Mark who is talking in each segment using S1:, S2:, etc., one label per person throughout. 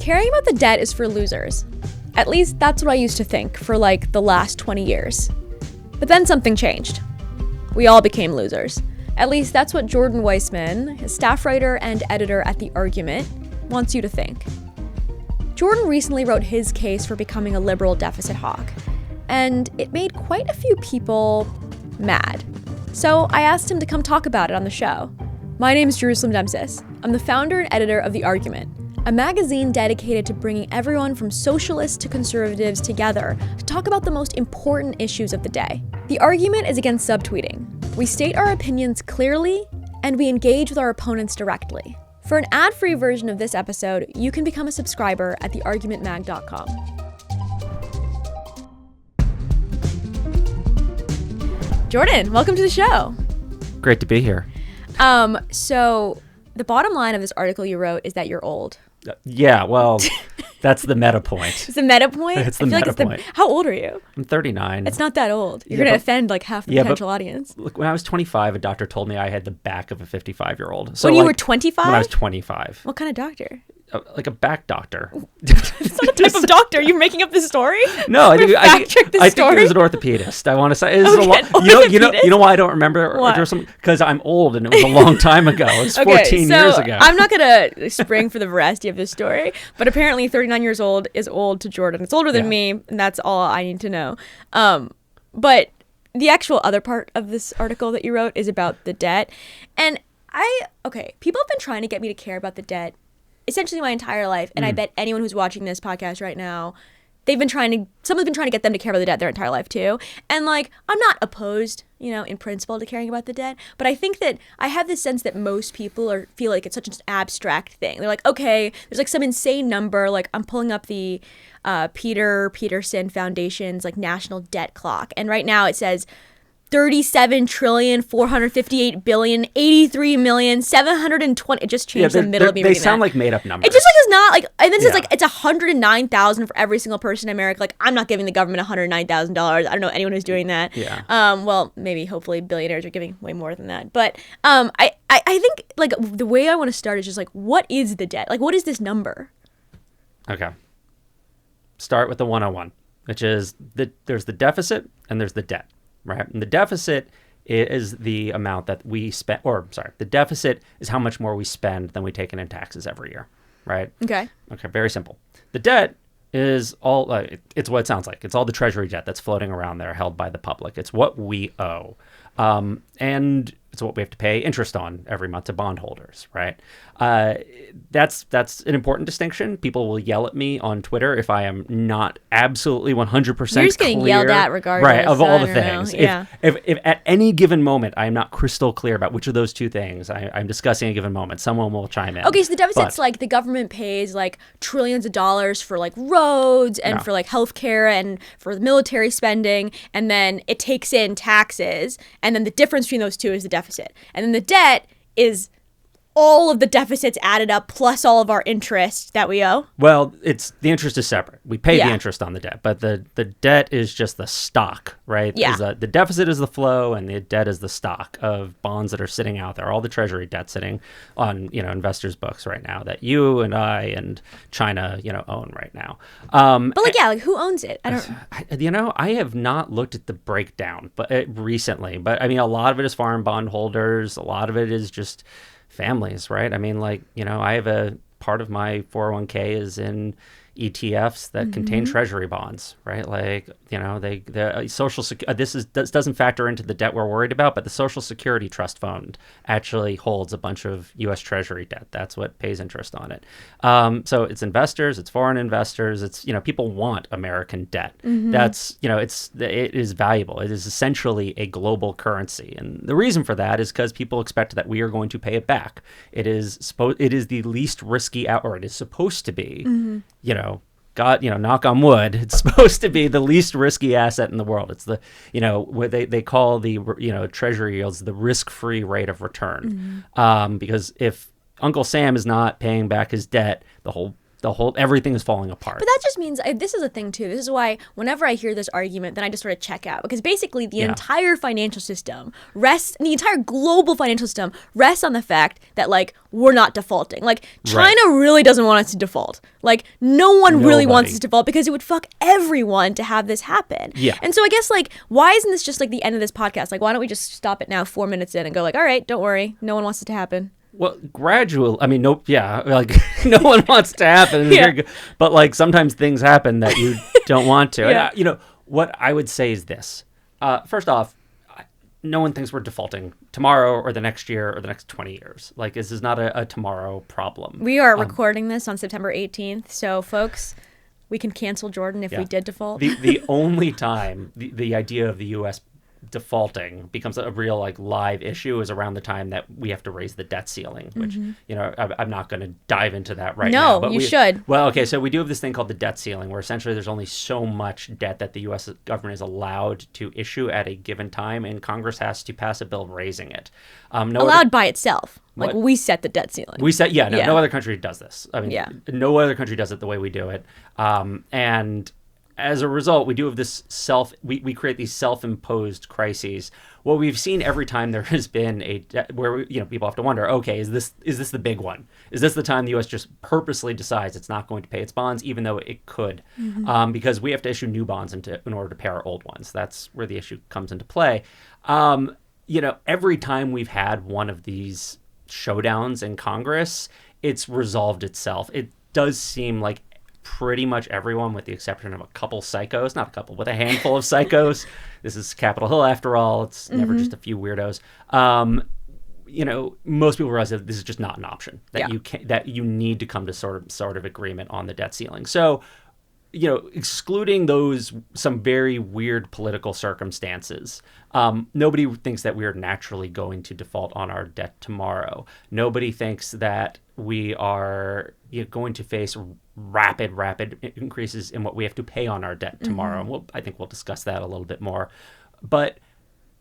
S1: Caring about the debt is for losers. At least that's what I used to think for like the last 20 years. But then something changed. We all became losers. At least that's what Jordan Weissmann, a staff writer and editor at The Argument, wants you to think. Jordan recently wrote his case for becoming a liberal deficit hawk, and it made quite a few people mad. So I asked him to come talk about it on the show. My name is Demsas. I'm the founder and editor of The Argument, a magazine dedicated to bringing everyone from socialists to conservatives together to talk about the most important issues of the day. The Argument is against subtweeting. We state our opinions clearly, and we engage with our opponents directly. For an ad-free version of this episode, you can become a subscriber at theargumentmag.com. Jordan, welcome to the show.
S2: Great to be here.
S1: So the bottom line of this article you wrote is that you're old.
S2: Yeah, well, that's the meta point.
S1: It's the meta point?
S2: It's the meta point.
S1: How old are you?
S2: I'm 39.
S1: It's not that old. You're going to offend like half the potential audience.
S2: Look, when I was 25, a doctor told me I had the back of a 55-year-old. So
S1: when you were 25?
S2: When I was 25.
S1: What kind of doctor?
S2: Like a back doctor.
S1: It's not the type of doctor. You're making up this story?
S2: No, I think it was an orthopedist. I want to say. You know why I don't remember? Because I'm old and it was a long time ago. It was 14 years ago.
S1: I'm not going to spring for the veracity of this story, but apparently 39 years old is old to Jordan. It's older than me, and that's all I need to know. But the actual other part of this article that you wrote is about the debt. And people have been trying to get me to care about the debt essentially my entire life, and I bet anyone who's watching this podcast right now, someone's been trying to get them to care about the debt their entire life too. And like, I'm not opposed, in principle to caring about the debt, but I think that I have this sense that most people feel like it's such an abstract thing. They're like, okay, there's like some insane number. Like I'm pulling up the Peterson Foundation's like national debt clock, and right now it says 37,458,083,720. It just changed the middle of me reading that.
S2: They sound like made up numbers.
S1: It just like is not like, and then it says like it's 109,000 for every single person in America. Like I'm not giving the government $109,000. I don't know anyone who's doing that.
S2: Yeah.
S1: Well, maybe hopefully billionaires are giving way more than that. But I think like the way I want to start is just like, what is the debt? Like what is this number?
S2: Okay. Start with the 101, which is there's the deficit and there's the debt. Right. And the deficit is the amount that we spend, the deficit is how much more we spend than we take in taxes every year. Right. Okay. Very simple. The debt is all, it's what it sounds like. It's all the treasury debt that's floating around there held by the public. It's what we owe. And it's what we have to pay interest on every month to bondholders, right? That's an important distinction. People will yell at me on Twitter if I am not absolutely 100% clear.
S1: You're just getting yelled at regardless.
S2: Right, of all the things.
S1: Yeah.
S2: If at any given moment I am not crystal clear about which of those two things I'm discussing at a given moment, someone will chime in.
S1: Okay, so the deficit's like the government pays like trillions of dollars for like roads and for like healthcare and for the military spending, and then it takes in taxes, and then the difference between those two is the deficit. And then the debt is all of the deficits added up plus all of our interest that we owe.
S2: Well, the interest is separate. We pay the interest on the debt, but the debt is just the stock, right?
S1: Yeah.
S2: The deficit is the flow, and the debt is the stock of bonds that are sitting out there. All the treasury debt sitting on investors' books right now that you and I and China own right now.
S1: But who owns it? I don't.
S2: I have not looked at the breakdown, recently. But I mean, a lot of it is foreign bondholders. A lot of it is just families, right? I mean, I have a part of my 401k is in ETFs that contain treasury bonds, right? The social this doesn't factor into the debt we're worried about, but the Social Security Trust Fund actually holds a bunch of U.S. Treasury debt. That's what pays interest on it. So it's investors, it's foreign investors, it's people want American debt. That's it is valuable. It is essentially a global currency, and the reason for that is because people expect that we are going to pay it back. It is the least risky or it is supposed to be. God, knock on wood, it's supposed to be the least risky asset in the world. It's the, what they call the, treasury yields, the risk-free rate of return. Because if Uncle Sam is not paying back his debt, the whole everything is falling apart.
S1: But that just means, this is a thing too. This is why whenever I hear this argument, then I just sort of check out. Because basically the entire financial system the entire global financial system rests on the fact that, like, we're not defaulting. Like, China really doesn't want us to default. Like, no one really wants us to default because it would fuck everyone to have this happen.
S2: Yeah.
S1: And so I guess, like, why isn't this just like the end of this podcast? Like, why don't we just stop it now 4 minutes in and go like, all right, don't worry. No one wants it to happen.
S2: Well, like no one wants to happen. But like sometimes things happen that you don't want to.
S1: Yeah.
S2: And, what I would say is this. First off, no one thinks we're defaulting tomorrow or the next year or the next 20 years. Like, this is not a tomorrow problem.
S1: We are recording this on September 18th. So, folks, we can cancel Jordan if we did default.
S2: The only time the idea of the U.S. defaulting becomes a real, like, live issue is around the time that we have to raise the debt ceiling, which, I'm not going to dive into that right now.
S1: No, you should.
S2: Well, okay, so we do have this thing called the debt ceiling, where essentially there's only so much debt that the U.S. government is allowed to issue at a given time, and Congress has to pass a bill raising it.
S1: Allowed by itself. Like, we set the debt ceiling.
S2: No other country does this. I mean, no other country does it the way we do it. And as a result, we do have this we create these self-imposed crises. What we've seen every time there has been where people have to wonder, okay, is this the big one? Is this the time the U.S. just purposely decides it's not going to pay its bonds, even though it could? Because we have to issue new bonds in order to pay our old ones. That's where the issue comes into play. Every time we've had one of these showdowns in Congress, it's resolved itself. It does seem like pretty much everyone, with the exception of a couple psychos, not a couple, but a handful of psychos. This is Capitol Hill after all. It's never just a few weirdos. Most people realize that this is just not an option, that you need to come to sort of agreement on the debt ceiling. So, excluding some very weird political circumstances, nobody thinks that we're naturally going to default on our debt tomorrow. Nobody thinks that we are going to face rapid increases in what we have to pay on our debt tomorrow. And I think we'll discuss that a little bit more. But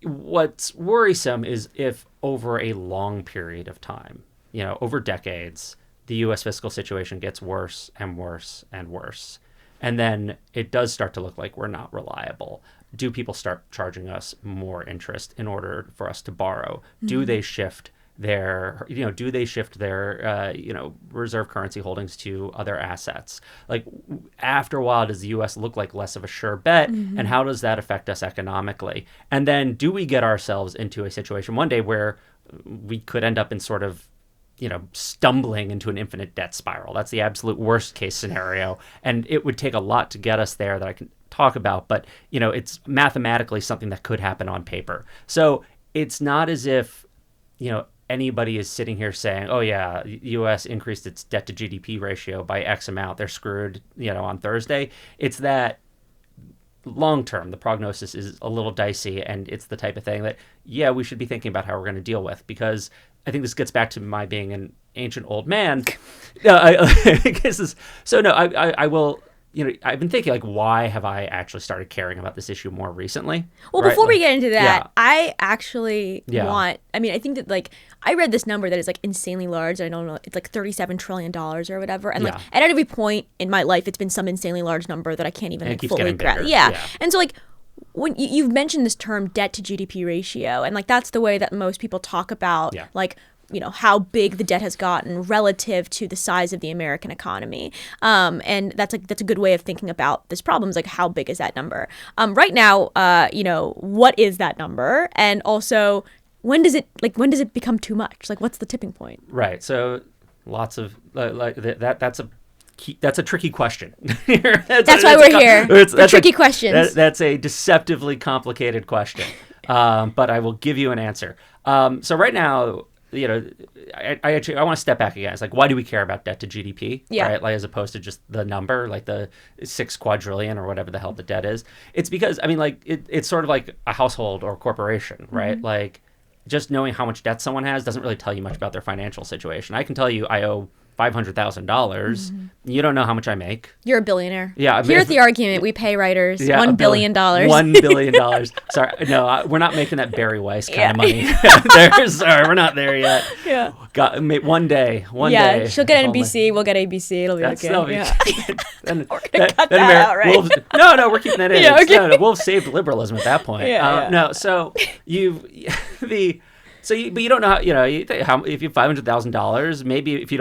S2: what's worrisome is if over a long period of time, over decades, the U.S. fiscal situation gets worse and worse and worse. And then it does start to look like we're not reliable. Do people start charging us more interest in order for us to borrow? Do they shift their reserve currency holdings to other assets? Like, after a while, does the U.S. look like less of a sure bet? And how does that affect us economically? And then do we get ourselves into a situation one day where we could end up in sort of stumbling into an infinite debt spiral? That's the absolute worst case scenario. And it would take a lot to get us there that I can talk about. But, it's mathematically something that could happen on paper. So it's not as if, anybody is sitting here saying, oh, yeah, the U.S. increased its debt to GDP ratio by X amount. They're screwed, on Thursday. It's that long term, the prognosis is a little dicey. And it's the type of thing that, we should be thinking about how we're going to deal with, because I think this gets back to my being an ancient old man. I will. I've been thinking, like, why have I actually started caring about this issue more recently?
S1: Well, before we get into that, I actually I think that, like, I read this number that is, like, insanely large. I don't know, it's like $37 trillion or whatever. And, like, at every point in my life, it's been some insanely large number that I can't even fully grasp. Yeah. And so, like, when you've mentioned this term debt to GDP ratio, and, like, that's the way that most people talk about, like, how big the debt has gotten relative to the size of the American economy. And that's a good way of thinking about this problem, is like, how big is that number? Right now, what is that number? And also, when does it become too much? Like, what's the tipping point?
S2: Right. So lots of that's a tricky question. That's
S1: why we're here. Tricky questions.
S2: That's a deceptively complicated question. But I will give you an answer. So right now, I want to step back again. It's like, why do we care about debt to GDP? Right? Like, as opposed to just the number, like the 6 quadrillion or whatever the hell the debt is. It's because, it's sort of like a household or a corporation, right? Like, just knowing how much debt someone has doesn't really tell you much about their financial situation. I can tell you I owe $500,000. You don't know how much I make.
S1: You're a billionaire.
S2: Yeah. I mean,
S1: Here's the argument. We pay writers $1 billion.
S2: $1 billion. Sorry. No, we're not making that Barry Weiss kind of money. Sorry, we're not there yet.
S1: Yeah.
S2: One day.
S1: Yeah, she'll get NBC. We'll get ABC. It'll be okay.
S2: Then,
S1: we're going to cut that out, right?
S2: No, we're keeping that in.
S1: Yeah, okay.
S2: No, we'll save liberalism at that point. No, so but you don't know how if you have $500,000, maybe if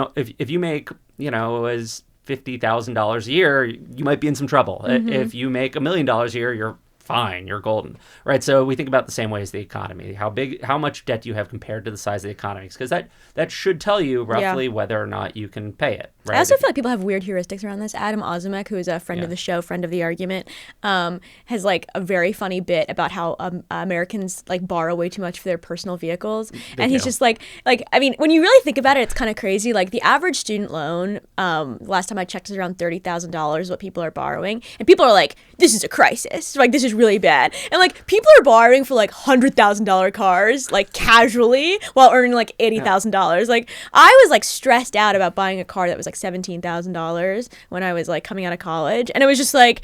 S2: you make as $50,000 a year, you might be in some trouble. If you make $1 million a year, you're fine, you're golden, right? So we think about the same way as the economy. How much debt you have compared to the size of the economy, because that should tell you roughly whether or not you can pay it. Right?
S1: I also feel like people have weird heuristics around this. Adam Ozimek, who is a friend of the show, friend of the argument, has like a very funny bit about how Americans like borrow way too much for their personal vehicles, and he's just like I mean, when you really think about it, it's kind of crazy. Like the average student loan, last time I checked, is around $30,000 what people are borrowing, and people are like, this is a crisis, like this is really bad, and like people are borrowing for like $100,000 cars like casually while earning like $80,000. Like I was like stressed out about buying a car that was like $17,000 when I was like coming out of college, and it was just like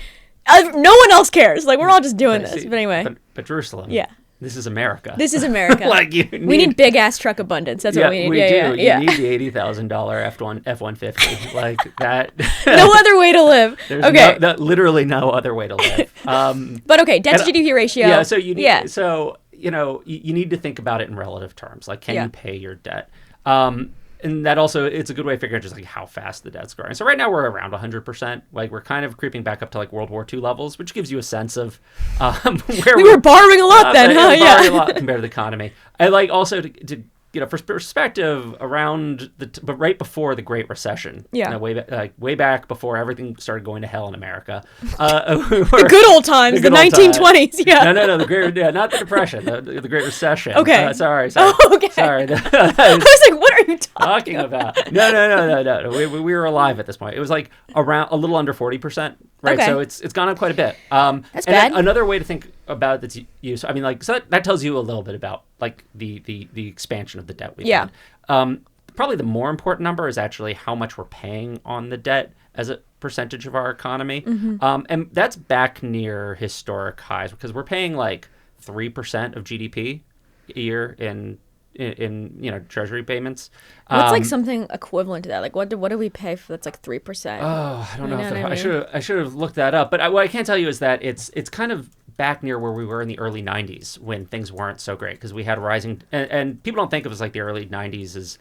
S1: no one else cares, like we're all just doing this. But anyway,
S2: but Jerusalem, this is America.
S1: This is America. We need big ass truck abundance. That's what we need.
S2: We do. You need the $80,000 F-150 like that.
S1: No other way to live.
S2: There's literally no other way to live.
S1: But okay, debt to GDP ratio.
S2: Yeah. So you need. So you need to think about it in relative terms. Like, can you pay your debt? And that also, it's a good way to figure out just like how fast the debt's growing. So right now we're around 100%. Like we're kind of creeping back up to like World War II levels, which gives you a sense of where
S1: we were borrowing a lot then, huh?
S2: Borrowing a lot compared to the economy. I like also to for perspective around but right before the Great Recession. Yeah. Way back before everything started going to hell in America.
S1: The good old times, the 1920s. Yeah.
S2: No, not the Depression, the Great Recession.
S1: Okay.
S2: Sorry.
S1: Oh, okay.
S2: Sorry.
S1: I was like, what are you
S2: talking about? No. We were alive at this point. It was like around a little under 40%. Right. Okay. So it's gone up quite a bit.
S1: That's bad.
S2: Another way to think about its use, I mean, like, so that tells you a little bit about like the expansion of the debt we've had. Probably the more important number is actually how much we're paying on the debt as a percentage of our economy. And that's back near historic highs because we're paying like 3% of GDP a year in treasury payments.
S1: What's like something equivalent to that? Like what do we pay for that's like 3%?
S2: Oh, I don't know. I should have looked that up. But what I can tell you is that it's kind of back near where we were in the early 90s when things weren't so great because we had rising and people don't think of it as like the early 90s as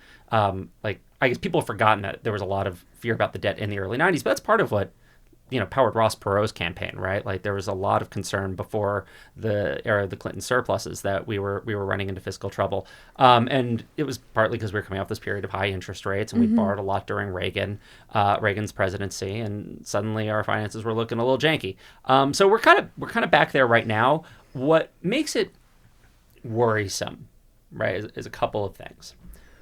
S2: like I guess people have forgotten that there was a lot of fear about the debt in the early 90s, but that's part of what powered Ross Perot's campaign, right? Like there was a lot of concern before the era of the Clinton surpluses that we were running into fiscal trouble. And it was partly because we were coming off this period of high interest rates and we borrowed a lot during Reagan's presidency, and suddenly our finances were looking a little janky. So we're kind of back there right now. What makes it worrisome, right, is a couple of things.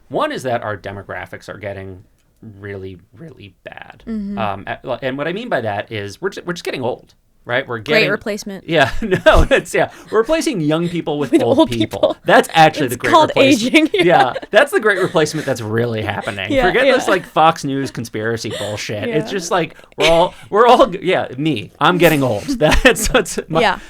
S2: One is that our demographics are getting really, really bad. And what I mean by that is we're just getting old, right? We're getting
S1: great replacement.
S2: Yeah, no, we're replacing young people with old people. That's actually the great replacement.
S1: It's called aging.
S2: That's the great replacement that's really happening. Forget this like Fox News conspiracy bullshit. It's just like we're all me. I'm getting old. That's what's but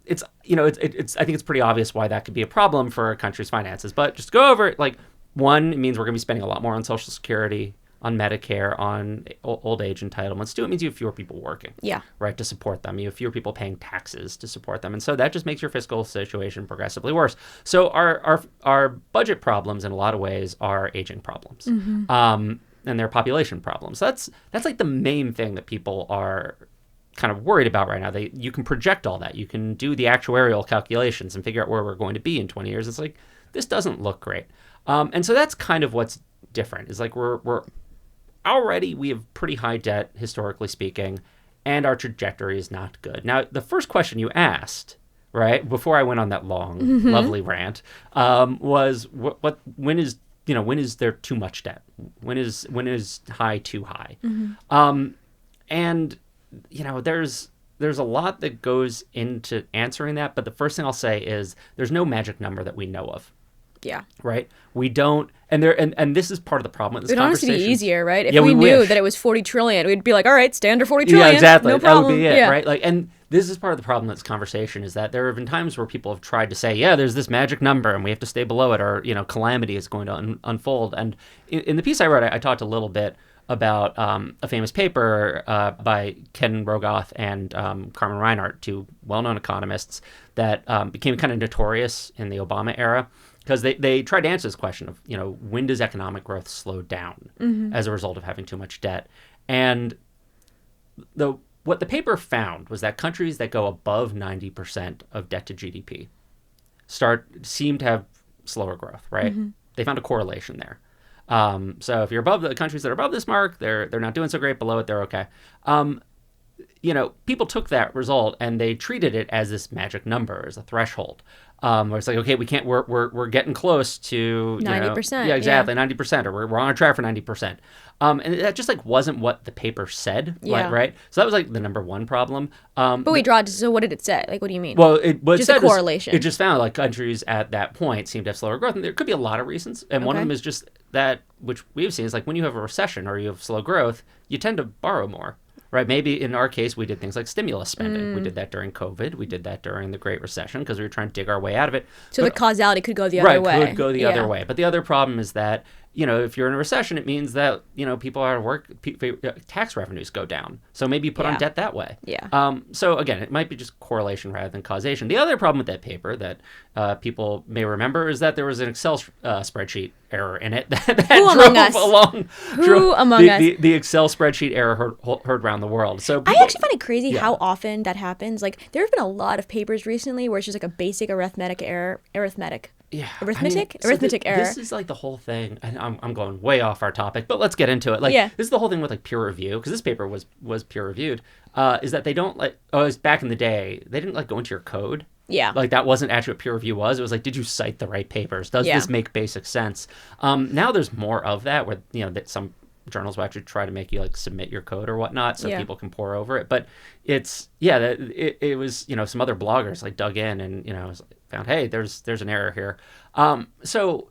S2: it's I think it's pretty obvious why that could be a problem for a country's finances. But just go over it. Like, one, it means we're going to be spending a lot more on Social Security, on Medicare, on old age entitlements. Two, it means you have fewer people working. Right, to support them. You have fewer people paying taxes to support them, and so that just makes your fiscal situation progressively worse. So our budget problems in a lot of ways are aging problems, and they're population problems. So that's like the main thing that people are kind of worried about right now. You can project all that. You can do the actuarial calculations and figure out where we're going to be in 20 years. It's like, this doesn't look great. And so that's kind of what's different. Is like we're already, we have pretty high debt, historically speaking, and our trajectory is not good. Now, the first question you asked, right, before I went on that long, lovely rant, was when is there too much debt? When is high too high? And there's a lot that goes into answering that, but the first thing I'll say is there's no magic number that we know of.
S1: Yeah.
S2: Right? We don't, and this is part of the problem with this
S1: It'd honestly
S2: conversation.
S1: be easier, right? If
S2: Yeah,
S1: we
S2: we
S1: knew
S2: wish.
S1: that it was 40 trillion, we'd be like, all right, stand under 40 trillion.
S2: Yeah, exactly.
S1: No
S2: That would
S1: problem.
S2: be it,
S1: yeah.
S2: right? Like, and this is part of the problem with this conversation is that there have been times where people have tried to say, yeah, there's this magic number and we have to stay below it, or calamity is going to unfold. And in the piece I wrote, I talked a little bit about a famous paper by Ken Rogoff and Carmen Reinhart, two well-known economists that became kind of notorious in the Obama era. Because they tried to answer this question of, when does economic growth slow down as a result of having too much debt? And what the paper found was that countries that go above 90% of debt to GDP seem to have slower growth, right? They found a correlation there. So if you're above the countries that are above this mark, they're not doing so great. Below it, they're okay. People took that result and they treated it as this magic number, as a threshold. Where it's like, okay, we're getting close to
S1: 90%.
S2: Yeah, exactly, 90%, or we're on a track for 90%. And that just wasn't what the paper said, right? So that was the number one problem.
S1: But wait, Rod, so what did it say? What do you mean?
S2: Well,
S1: just a correlation.
S2: It just found countries at that point seem to have slower growth, and there could be a lot of reasons. And one of them is just that, which we've seen, is when you have a recession or you have slow growth, you tend to borrow more. Right, maybe in our case, we did things like stimulus spending. We did that during COVID. We did that during the Great Recession because we were trying to dig our way out of it.
S1: So the causality could go the other way.
S2: Right, could go the other way. But the other problem is that, if you're in a recession, it means that, people are out of work, tax revenues go down. So maybe you put on debt that way.
S1: Yeah.
S2: So again, it might be just correlation rather than causation. The other problem with that paper that people may remember is that there was an Excel spreadsheet error in it that
S1: Who among us?
S2: The Excel spreadsheet error heard around the world. So
S1: I actually find it crazy how often that happens. There have been a lot of papers recently where it's just a basic arithmetic error.
S2: Yeah,
S1: Arithmetic error.
S2: This is the whole thing, and I'm going way off our topic, but let's get into it. This is the whole thing with peer review, because this paper was peer reviewed. Is that they don't it was back in the day, they didn't go into your code.
S1: Yeah.
S2: That wasn't actually what peer review was. It was did you cite the right papers? Does this make basic sense? Now there's more of that where that some journals will actually try to make you submit your code or whatnot so people can pore over it. But it's it was some other bloggers dug in and found, hey, there's an error here. So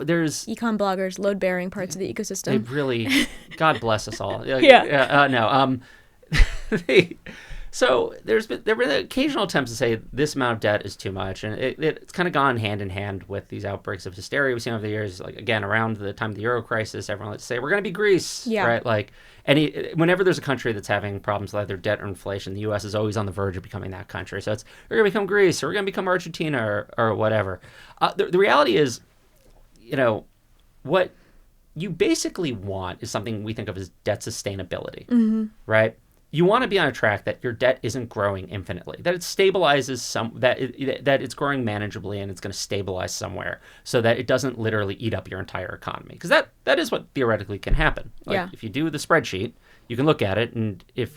S2: there's
S1: econ bloggers, load bearing parts of the ecosystem.
S2: They really, God bless us all. So there have been occasional attempts to say this amount of debt is too much, and it's kind of gone hand in hand with these outbreaks of hysteria we've seen over the years. Again, around the time of the Euro crisis, everyone likes to say we're going to be Greece, right? Whenever there's a country that's having problems with either debt or inflation, the U.S. is always on the verge of becoming that country. So we're going to become Greece, or we're going to become Argentina, or whatever. The reality is, what you basically want is something we think of as debt sustainability, right? You want to be on a track that your debt isn't growing infinitely, that it stabilizes that it's growing manageably and it's going to stabilize somewhere so that it doesn't literally eat up your entire economy. Because that is what theoretically can happen. If you do the spreadsheet, you can look at it, and if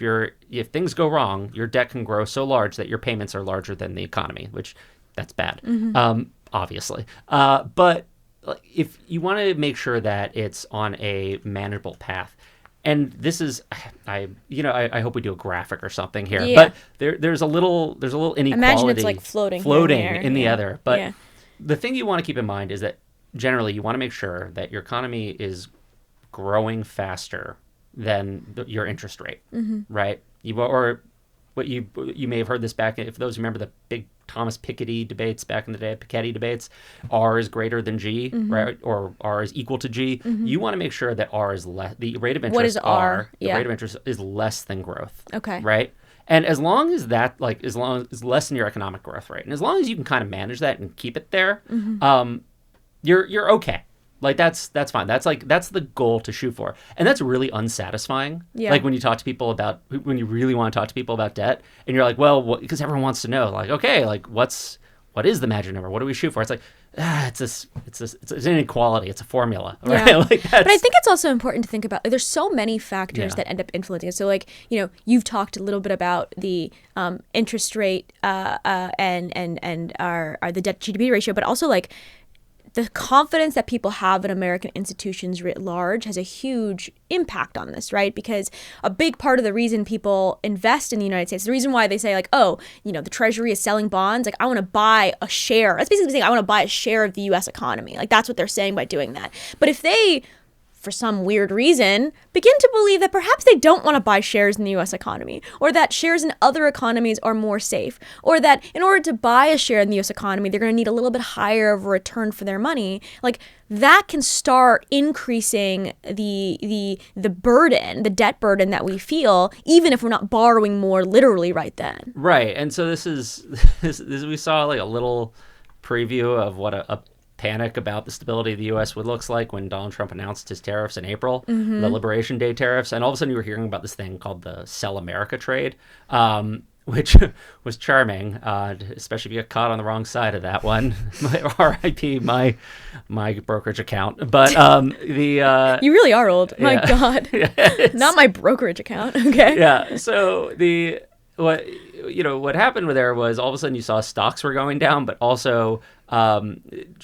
S2: things go wrong, your debt can grow so large that your payments are larger than the economy, which that's bad, obviously. But if you want to make sure that it's on a manageable path. And this is, I hope we do a graphic or something here. But there's a little inequality.
S1: Imagine it's floating
S2: in the other. But the thing you want to keep in mind is that generally you want to make sure that your economy is growing faster than your interest rate, right? You may have heard this back, if those remember the big Thomas Piketty debates back in the day, Piketty debates, R is greater than G, right? Or R is equal to G. You want to make sure that R is less, the rate of interest,
S1: what is R?
S2: The rate of interest is less than growth.
S1: Okay.
S2: Right? And as long as that, as long as less than your economic growth rate, and as long as you can kind of manage that and keep it there, you're okay. That's fine. That's the goal to shoot for. And that's really unsatisfying. Yeah. When you talk to people when you really want to talk to people about debt, and you're well, because everyone wants to know, okay, what is the magic number? What do we shoot for? It's it's an inequality. It's a formula, right?
S1: Yeah. But I think it's also important to think about, there's so many factors that end up influencing it. So you've talked a little bit about the interest rate and the debt to GDP ratio, but also the confidence that people have in American institutions writ large has a huge impact on this, right? Because a big part of the reason people invest in the United States, the reason why they say like, oh, you know, the Treasury is selling bonds, like I want to buy a share. That's basically saying I want to buy a share of the U.S. economy. Like that's what they're saying by doing that. But if they, for some weird reason, begin to believe that perhaps they don't want to buy shares in the U.S. economy, or that shares in other economies are more safe, or that in order to buy a share in the U.S. economy, they're going to need a little bit higher of a return for their money, like that can start increasing the burden, the debt burden that we feel, even if we're not borrowing more literally right then.
S2: Right. And so this is we saw like a little preview of what a panic about the stability of the U.S. would looks like when Donald Trump announced his tariffs in April, the Liberation Day tariffs. And all of a sudden you were hearing about this thing called the Sell America trade, which was charming, especially if you got caught on the wrong side of that one. RIP, my brokerage account. But
S1: You really are old. My God. Not my brokerage account. Okay.
S2: Yeah. So what happened there was all of a sudden you saw stocks were going down, but also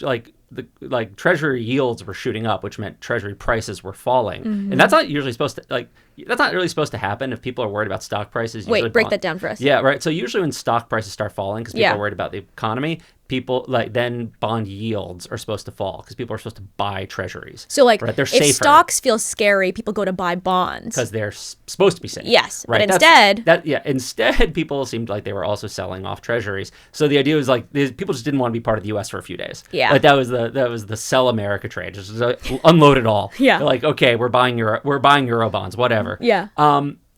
S2: like treasury yields were shooting up, which meant treasury prices were falling. And that's not usually supposed to that's not really supposed to happen if people are worried about stock prices.
S1: Wait, break that down for us.
S2: Yeah, right. So usually when stock prices start falling because people are worried about the economy, then bond yields are supposed to fall because people are supposed to buy treasuries.
S1: So like
S2: they're
S1: if
S2: safer
S1: stocks feel scary, people go to buy bonds.
S2: Because they're supposed to be safe.
S1: Yes,
S2: right?
S1: But
S2: instead people seemed like they were also selling off treasuries. So the idea was like people just didn't want to be part of the U.S. for a few days.
S1: Yeah.
S2: Like that was the Sell America trade. Just unload it all.
S1: Yeah.
S2: They're like, okay, we're buying Euro bonds, whatever.
S1: Yeah.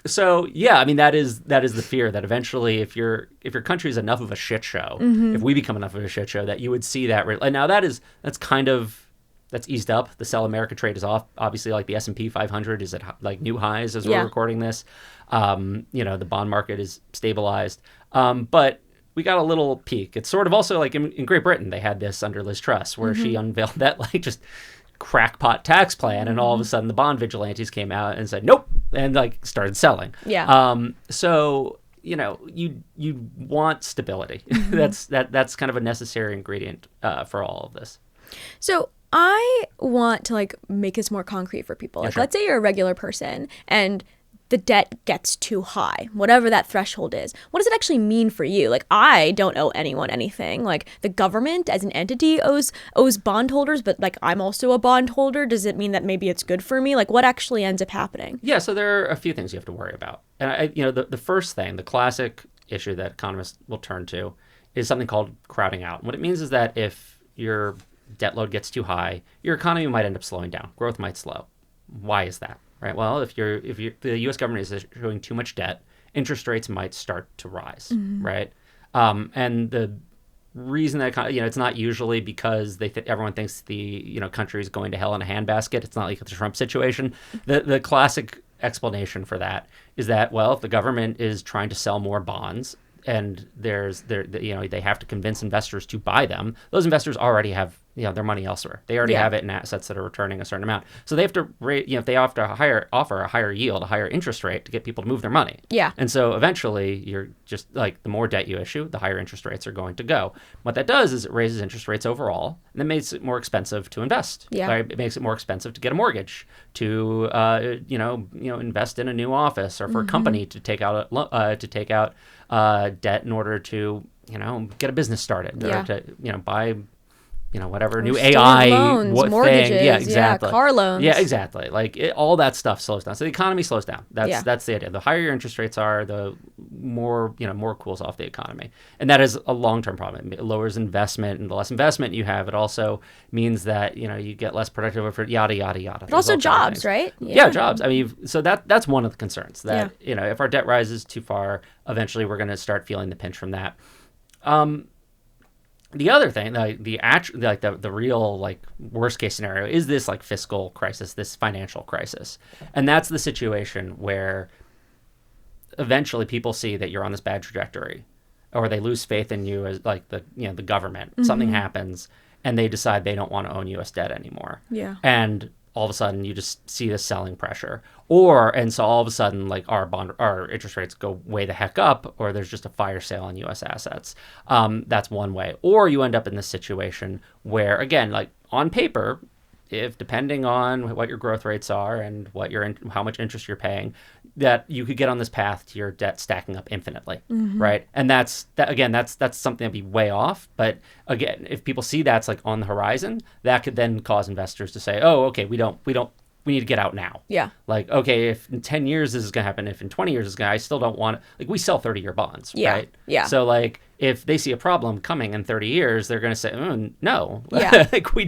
S2: So yeah, I mean that is the fear that eventually if your country is enough of a shit show, if we become enough of a shit show, that you would see that. And now that's eased up. The Sell America trade is off. Obviously, like the S&P 500 is at like new highs as we're recording this. The bond market is stabilized, but we got a little peak. It's sort of also like in Great Britain, they had this under Liz Truss where she unveiled that like just crackpot tax plan, and all of a sudden the bond vigilantes came out and said nope, and like started selling. So you want stability. That's kind of a necessary ingredient for all of this.
S1: So I want to like make this more concrete for people. Like, let's say you're a regular person and the debt gets too high, whatever that threshold is. What does it actually mean for you? Like, I don't owe anyone anything. Like, the government as an entity owes bondholders, but like I'm also a bondholder. Does it mean that maybe it's good for me? Like, what actually ends up happening? Yeah,
S2: so there are a few things you have to worry about. And the first thing, the classic issue that economists will turn to is something called crowding out. And what it means is that if your debt load gets too high, your economy might end up slowing down. Growth might slow. Why is that? Right. Well, if the U.S. government is issuing too much debt, interest rates might start to rise. Right. And the reason that it's not usually because everyone thinks the country is going to hell in a handbasket. It's not like the Trump situation. The classic explanation for that is that if the government is trying to sell more bonds and they have to convince investors to buy them, those investors already have their money elsewhere. They already have it in assets that are returning a certain amount. So they have to if they offer a higher yield, a higher interest rate to get people to move their money.
S1: Yeah.
S2: And so eventually you're just like the more debt you issue, the higher interest rates are going to go. What that does is it raises interest rates overall, and that makes it more expensive to invest.
S1: Yeah.
S2: Right? It makes it more expensive to get a mortgage, to invest in a new office, or for a company to take out debt in order to get a business started, or to buy whatever, new AI
S1: loans, mortgages,
S2: thing. Yeah, exactly.
S1: Car loans.
S2: Yeah, exactly. Like all that stuff slows down. So the economy slows down. That's the idea. The higher your interest rates are, the more cools off the economy. And that is a long-term problem. It lowers investment, and the less investment you have, it also means that, you get less productive for yada, yada, yada.
S1: But also jobs, right?
S2: Yeah, jobs. I mean, so that's one of the concerns that, if our debt rises too far, eventually we're going to start feeling the pinch from that. The other thing, the real worst case scenario is this fiscal crisis, this financial crisis, and that's the situation where eventually people see that you're on this bad trajectory, or they lose faith in you as the government. Something happens, and they decide they don't want to own U.S. debt anymore.
S1: Yeah, and
S2: all of a sudden you just see this selling pressure, and so all of a sudden our interest rates go way the heck up, or there's just a fire sale on U.S. assets. That's one way. Or you end up in this situation where, again, on paper, if depending on what your growth rates are and how much interest you're paying, that you could get on this path to your debt stacking up infinitely, right? And that's something that'd be way off. But again, if people see that's like on the horizon, that could then cause investors to say, oh, okay, we need to get out now.
S1: Yeah.
S2: Like, okay, if in 10 years this is going to happen, if in 20 years this is going to, I still don't want, like, we sell 30-year bonds,
S1: Yeah.
S2: right?
S1: Yeah.
S2: So, like, if they see a problem coming in 30 years, they're going to say, no,
S1: Yeah.
S2: like, we're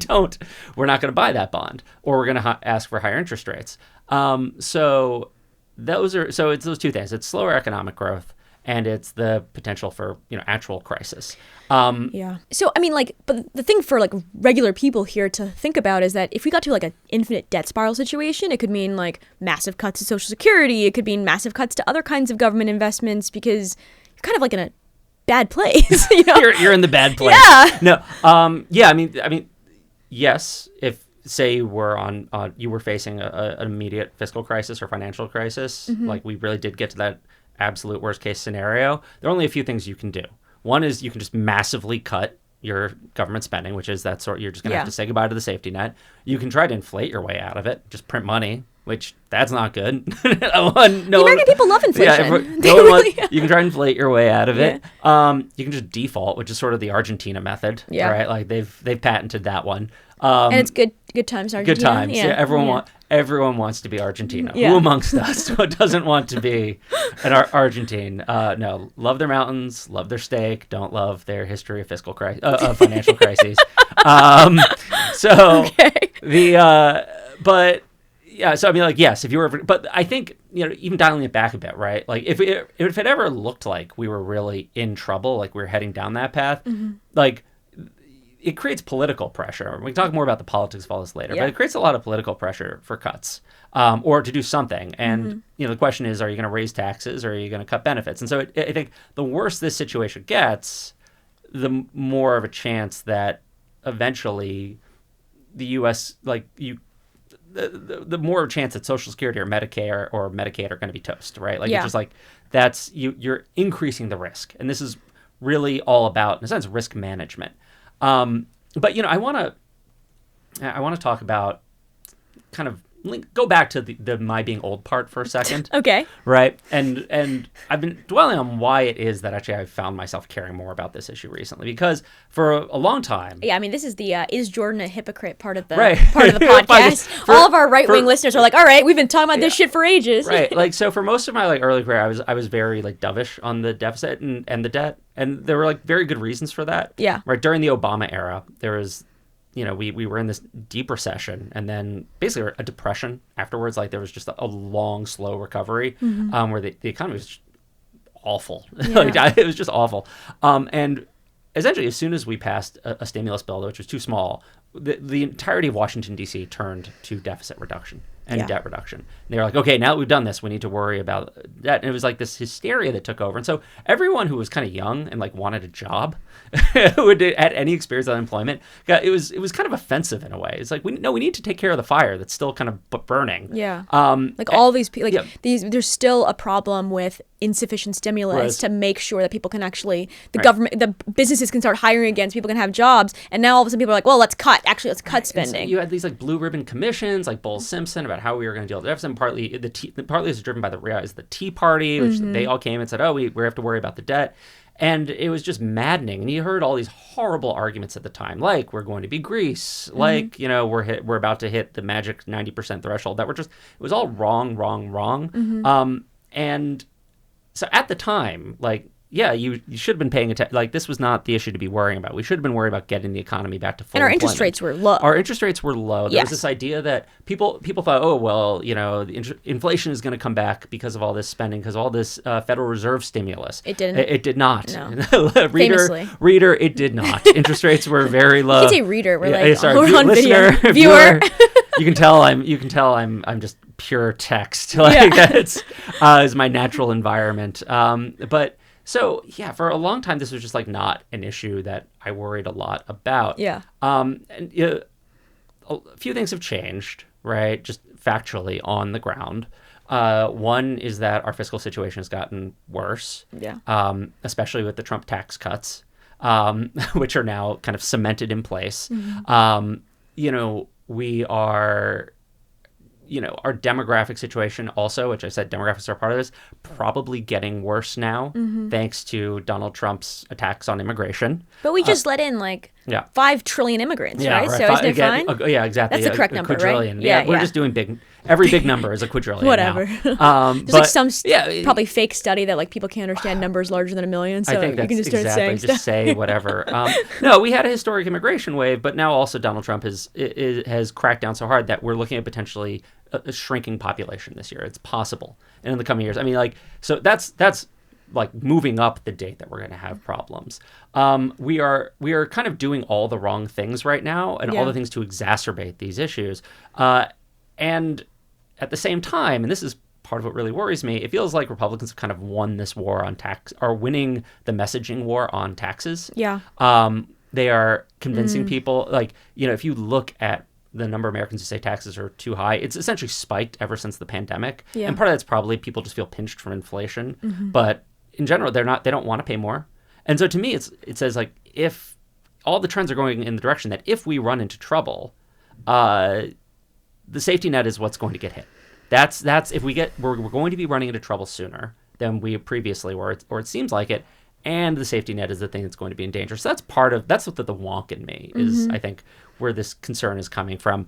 S2: not going to buy that bond, or we're going to ask for higher interest rates. So it's those two things. It's slower economic growth, and it's the potential for, actual crisis.
S1: Yeah. So, I mean, like, but the thing for, like, regular people here to think about is that if we got to, like, an infinite debt spiral situation, it could mean, like, massive cuts to Social Security. It could mean massive cuts to other kinds of government investments because you're kind of, like, in a bad place,
S2: You're in the bad place.
S1: Yeah.
S2: No. Yeah, I mean, yes, if, say, you were facing an immediate fiscal crisis or financial crisis, like we really did get to that absolute worst case scenario, there are only a few things you can do. One is you can just massively cut your government spending, which is that sort. You're just going to have to say goodbye to the safety net. You can try to inflate your way out of it, just print money, which that's not good.
S1: The American people love inflation.
S2: You can try to inflate your way out of it. You can just default, which is sort of the Argentina method, right? Like they've patented that one.
S1: And it's good times, Argentina.
S2: Good times. Yeah, everyone wants to be Argentina. Yeah. Who amongst us doesn't want to be an Argentine? No, love their mountains, love their steak, don't love their history of financial crises. But yeah, so I mean, like, yes, if you were, but I think, even dialing it back a bit, right? Like, if it ever looked like we were really in trouble, like we were heading down that path, like, it creates political pressure. We can talk more about the politics of all this later, but it creates a lot of political pressure for cuts, or to do something. And, the question is, are you going to raise taxes or are you going to cut benefits? And so I think the worse this situation gets, the more of a chance that eventually the U.S., like, the more chance that Social Security or Medicare or Medicaid are going to be toast, right? Like, it's just like, that's, you're increasing the risk. And this is really all about, in a sense, risk management. But I want to talk about kind of go back to the my being old part for a second.
S1: Okay.
S2: Right. And I've been dwelling on why it is that actually I've found myself caring more about this issue recently, because for a long time.
S1: Yeah. I mean, this is the is Jordan a hypocrite part of the
S2: podcast.
S1: All of our right-wing listeners are like, all right, we've been talking about this shit for ages.
S2: Right. Like, so for most of my early career, I was very dovish on the deficit and the debt. And there were very good reasons for that. Yeah. Right. During the Obama era, there was, we were in this deep recession and then basically a depression afterwards. Like, there was just a long, slow recovery where the economy was just awful. Yeah. It was just awful. And essentially, as soon as we passed a stimulus bill, which was too small, the entirety of Washington, D.C. turned to deficit reduction and debt reduction. And they were like, okay, now that we've done this, we need to worry about that. And it was like this hysteria that took over. And so everyone who was kind of young and wanted a job, who had any experience with unemployment, it was kind of offensive in a way. It's like, we need to take care of the fire that's still kind of burning. Yeah.
S1: All these people, there's still a problem with insufficient stimulus to make sure that people can actually, the businesses can start hiring again, so people can have jobs. And now all of a sudden people are like, well, let's cut spending. So
S2: you had these blue ribbon commissions like Bowles Simpson about how we were going to deal with the deficit. And partly is driven by the Tea Party, which they all came and said, oh, we have to worry about the debt. And it was just maddening. And you heard all these horrible arguments at the time, like we're going to be Greece, like, we're about to hit the magic 90% threshold. That it was all wrong. And so at the time, you should have been paying attention. This was not the issue to be worrying about. We should have been worried about getting the economy back to full employment.
S1: And our interest rates were low.
S2: Our interest rates were low. There was this idea that people thought, oh, well, the inflation is going to come back because of all this spending, because of all this Federal Reserve stimulus.
S1: It didn't.
S2: It did not.
S1: No.
S2: Reader, it did not. Interest rates were very low.
S1: You can say reader. We're
S2: we're on
S1: listener,
S2: video. Viewer. You can tell I'm just pure text. That's is my natural environment. But. So, for a long time, this was just not an issue that I worried a lot about. Yeah. And a few things have changed, right? Just factually on the ground. One is that our fiscal situation has gotten worse. Yeah. Especially with the Trump tax cuts, which are now kind of cemented in place. we are, our demographic situation also, which I said demographics are part of this, probably getting worse now thanks to Donald Trump's attacks on immigration.
S1: But we just let in 5 trillion immigrants, right? So isn't it fine?
S2: Yeah, exactly.
S1: That's the correct number,
S2: quadrillion.
S1: Right?
S2: Yeah, we're just doing every big number is a quadrillion.
S1: Whatever.
S2: Now.
S1: There's some probably fake study that people can't understand numbers larger than 1 million, so
S2: I think
S1: you can just start saying stuff.
S2: Just say whatever. No, we had a historic immigration wave, but now also Donald Trump has cracked down so hard that we're looking at potentially a shrinking population this year. It's possible, and in the coming years. I mean, so that's like moving up the date that we're going to have problems. We are kind of doing all the wrong things right now, and all the things to exacerbate these issues. And at the same time, and this is part of what really worries me, it feels like Republicans have kind of won this war on tax, are winning the messaging war on taxes.
S1: Yeah.
S2: They are convincing people, if you look at the number of Americans who say taxes are too high, it's essentially spiked ever since the pandemic. Yeah. And part of that's probably people just feel pinched from inflation. But in general, they don't want to pay more. And so to me, it says if all the trends are going in the direction that if we run into trouble, the safety net is what's going to get hit. That's if we're going to be running into trouble sooner than we previously were, or it seems like it. And the safety net is the thing that's going to be in danger. So that's what the wonk in me is, I think, where this concern is coming from.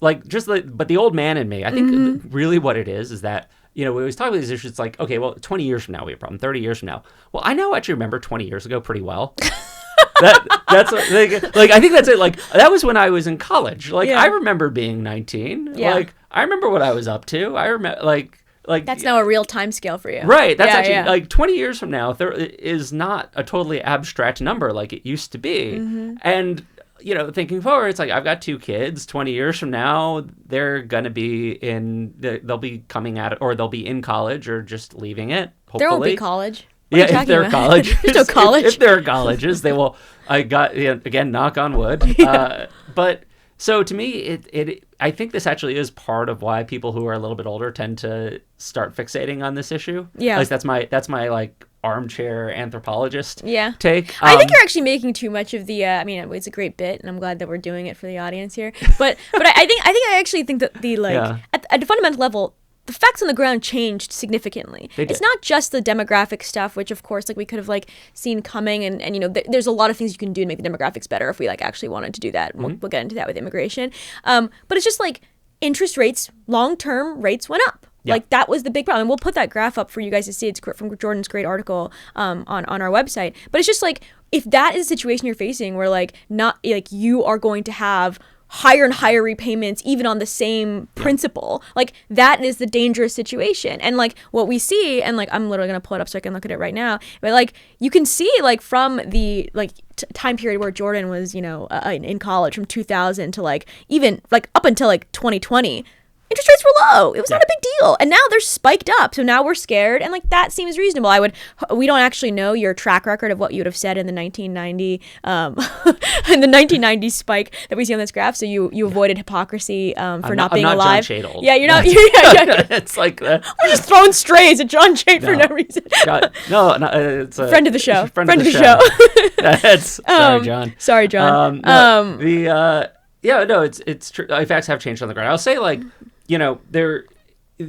S2: But the old man in me, I think really what it is that, we always talk about these issues. It's like, okay, well, 20 years from now, we have a problem. 30 years from now. Well, I now actually remember 20 years ago pretty well. That's I think that's it. That was when I was in college. I remember being 19. Yeah. I remember what I was up to. I remember
S1: that's now a real time scale for you.
S2: Right. That's actually 20 years from now, there is not a totally abstract number like it used to be. And, thinking forward, it's I've got 2 kids. 20 years from now, they're going to be they'll be coming at it, or they'll be in college or just leaving it, hopefully.
S1: There won't be college.
S2: If they're colleges.
S1: There's no college.
S2: If there are colleges, they will, again, knock on wood. But so to me, I think this actually is part of why people who are a little bit older tend to start fixating on this issue. Yeah. At least that's my armchair anthropologist take.
S1: I think you're actually making too much of the, it's a great bit, and I'm glad that we're doing it for the audience here. But I actually think that at the fundamental level, the facts on the ground changed significantly. It's not just the demographic stuff, which of course we could have seen coming, and there's a lot of things you can do to make the demographics better if we actually wanted to do that. We'll get into that with immigration. But it's just interest rates, long-term rates went up. Yeah. That was the big problem. And we'll put that graph up for you guys to see. It's from Jordan's great article on our website. But it's just if that is a situation you're facing where not you are going to have higher and higher repayments even on the same principle, that is the dangerous situation. And what we see, and I'm literally gonna pull it up so I can look at it right now, but you can see from the time period where Jordan was in college from 2000 to even up until 2020, interest rates were low. It was not a big deal. And now they're spiked up. So now we're scared. And that seems reasonable. We don't actually know your track record of what you would have said in the 1990 in the 1990 spike that we see on this graph. So you avoided hypocrisy for not being alive.
S2: John Chait.
S1: Yeah, you're not.
S2: It's
S1: we're just throwing strays at John Chait for no reason.
S2: It's a
S1: friend of the show.
S2: Friend of the show. Sorry, John.
S1: Sorry, John.
S2: It's true. Facts have changed on the ground. I'll say there,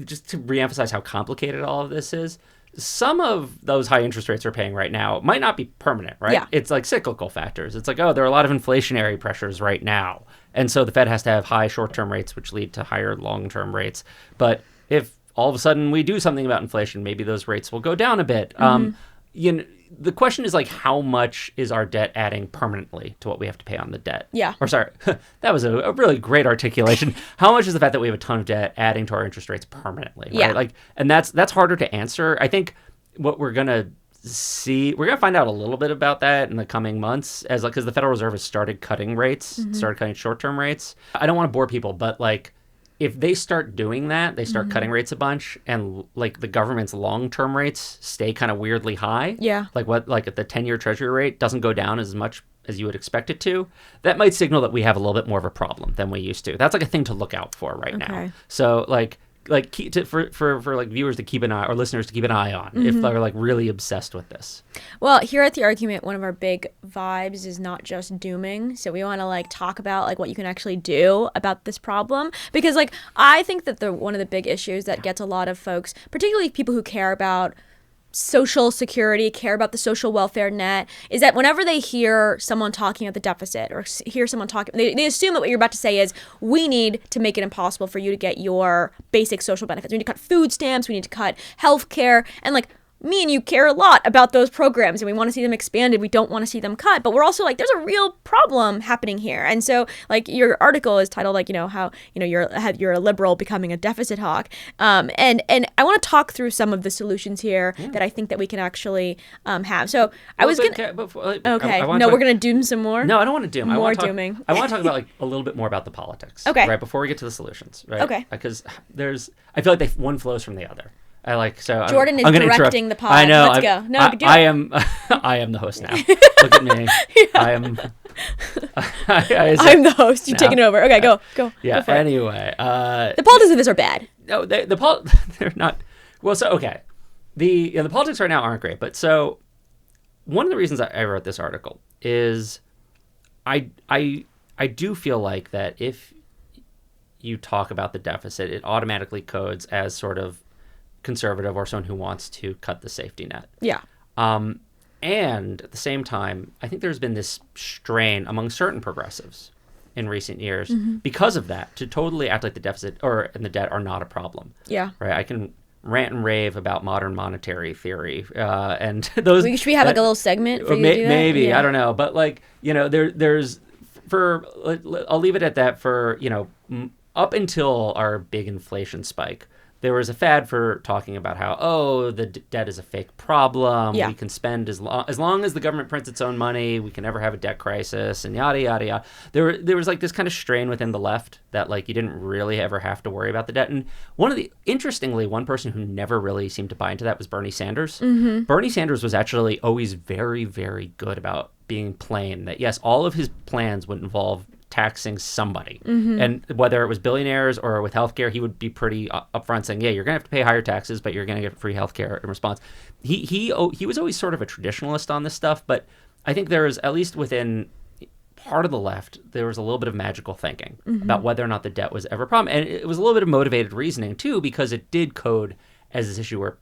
S2: just to reemphasize how complicated all of this is, some of those high interest rates we're paying right now might not be permanent, right? Yeah. It's cyclical factors. It's there are a lot of inflationary pressures right now. And so the Fed has to have high short-term rates, which lead to higher long-term rates. But if all of a sudden we do something about inflation, maybe those rates will go down a bit. The question is how much is our debt adding permanently to what we have to pay on the debt? Yeah. Or sorry, that was a really great articulation. How much is the fact that we have a ton of debt adding to our interest rates permanently? Right? Yeah. And that's harder to answer. I think what we're gonna find out a little bit about that in the coming months because the Federal Reserve has started cutting rates, started cutting short-term rates. I don't want to bore people, but if they start doing that, they start cutting rates a bunch, and the government's long-term rates stay kind of weirdly high. Yeah. The 10-year Treasury rate doesn't go down as much as you would expect it to. That might signal that we have a little bit more of a problem than we used to. That's a thing to look out for right now. So like for like viewers to keep an eye or listeners to keep an eye on if they're like really obsessed with this?
S1: Well, here at The Argument, one of our big vibes is not just dooming. So we want to like talk about like what you can actually do about this problem, because like I think that one of the big issues that gets a lot of folks, particularly people who care about social security, care about the social welfare net, is that whenever they hear someone talking about the deficit or hear someone talking, they assume that what you're about to say is, we need to make it impossible for you to get your basic social benefits. We need to cut food stamps, we need to cut health care, and like, me and you care a lot about those programs and we want to see them expanded. We don't want to see them cut, but we're also like, there's a real problem happening here. And so like your article is titled like, how, you're a liberal becoming a deficit hawk. And I want to talk through some of the solutions here that I think that we can actually have. So we're going to doom some more.
S2: No, I don't want to doom.
S1: More dooming.
S2: I want to talk about like a little bit more about the politics.
S1: Okay.
S2: Right. Before we get to the solutions. Right.
S1: Okay.
S2: Because I feel like one flows from the other.
S1: Jordan is directing the pod.
S2: I know.
S1: Let's go. No,
S2: I am the host now. Look at me.
S1: Yeah. I'm the host. You're taking over. Okay, go.
S2: Yeah.
S1: Go
S2: anyway,
S1: the politics of this are bad.
S2: No, they're not. Well, so okay, the politics right now aren't great. But so one of the reasons I wrote this article is I do feel like that if you talk about the deficit, it automatically codes as sort of conservative or someone who wants to cut the safety net.
S1: Yeah.
S2: And at the same time, I think there's been this strain among certain progressives in recent years because of that to totally act like the deficit and the debt are not a problem.
S1: Yeah.
S2: Right. I can rant and rave about modern monetary theory and those.
S1: Should we have like a little segment for you to do that?
S2: Maybe. Yeah. I don't know. But like, there's I'll leave it at that for, up until our big inflation spike. There was a fad for talking about how, the debt is a fake problem. Yeah. We can spend as long as the government prints its own money, we can never have a debt crisis, and yada, yada, yada. There was like this kind of strain within the left that like you didn't really ever have to worry about the debt. And interestingly, one person who never really seemed to buy into that was Bernie Sanders. Mm-hmm. Bernie Sanders was actually always very, very good about being plain that, yes, all of his plans would involve taxing somebody. Mm-hmm. And whether it was billionaires or with healthcare, he would be pretty upfront saying, yeah, you're going to have to pay higher taxes, but you're going to get free healthcare in response. He was always sort of a traditionalist on this stuff, but I think there is, at least within part of the left, there was a little bit of magical thinking about whether or not the debt was ever a problem. And it was a little bit of motivated reasoning too, because it did code as this issue where,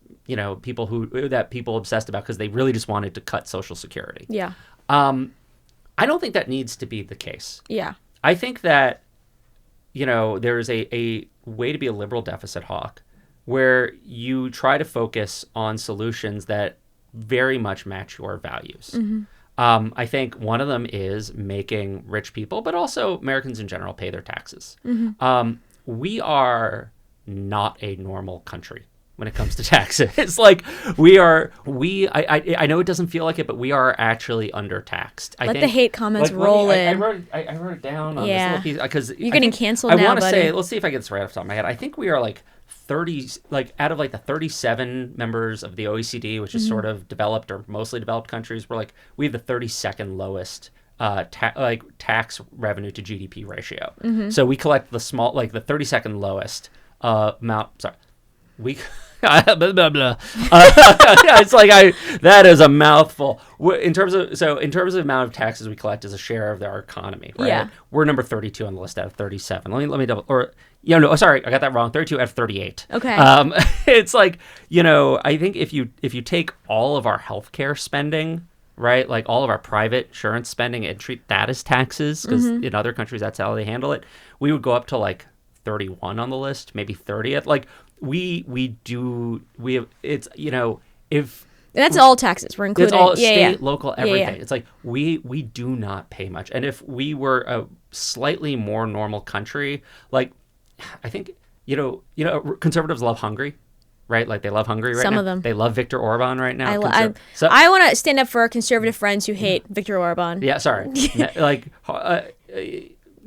S2: people obsessed about because they really just wanted to cut Social Security.
S1: Yeah.
S2: I don't think that needs to be the case.
S1: Yeah.
S2: I think that, there is a way to be a liberal deficit hawk where you try to focus on solutions that very much match your values. Mm-hmm. I think one of them is making rich people, but also Americans in general, pay their taxes. Mm-hmm. We are not a normal country when it comes to taxes. It's like I know it doesn't feel like it, but we are actually undertaxed.
S1: Let the hate comments roll in.
S2: I wrote it down on this little piece because
S1: you're getting canceled now, buddy.
S2: Say, let's see if I get this right off the top of my head. I think we are like 30, like out of like the 37 members of the OECD, which is sort of developed or mostly developed countries, we have the 32nd lowest tax revenue to GDP ratio. Mm-hmm. So we collect the 32nd lowest amount. Sorry, we. Blah, blah, blah. It's like that is a mouthful. In terms of the amount of taxes we collect as a share of our economy, right? Yeah. We're number 32 on the list out of 37. Let me double, sorry, I got that wrong. 32 out of 38.
S1: Okay.
S2: It's like, I think if you take all of our healthcare spending, right, like all of our private insurance spending and treat that as taxes, because in other countries that's how they handle it, we would go up to like 31 on the list, maybe 30th. Like if
S1: that's all taxes we're including.
S2: It's all state, local, everything. Yeah. It's like we do not pay much. And if we were a slightly more normal country, like I think conservatives love Hungary, right? Like they love Hungary right now.
S1: Some of them.
S2: They love Viktor Orban right now.
S1: I want to stand up for our conservative friends who hate Viktor Orban.
S2: Yeah, sorry. Like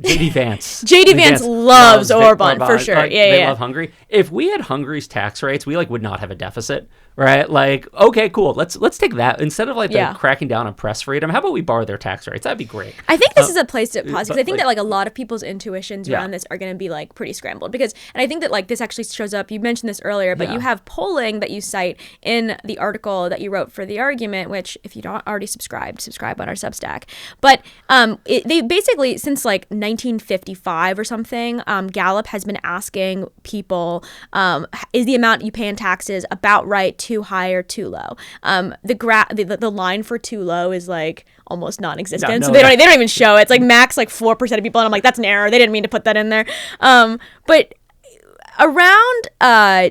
S2: JD Vance.
S1: JD Vance loves Orban, for sure.
S2: Like, they love Hungary. If we had Hungary's tax rates, we like would not have a deficit, right? Like, okay, cool. Let's take that instead of like the cracking down on press freedom. How about we borrow their tax rates? That'd be great.
S1: I think this is a place to pause because I think that like a lot of people's intuitions around this are going to be like pretty scrambled and I think that like this actually shows up. You mentioned this earlier, but you have polling that you cite in the article that you wrote for The Argument, which if you don't already subscribe on our Substack. But they basically since like 1955 or something, Gallup has been asking people, is the amount you pay in taxes about right, too high or too low? The line for too low is like almost non-existent, so they don't even show it. It's like max like 4% of people, and I'm like, that's an error. They didn't mean to put that in there. But around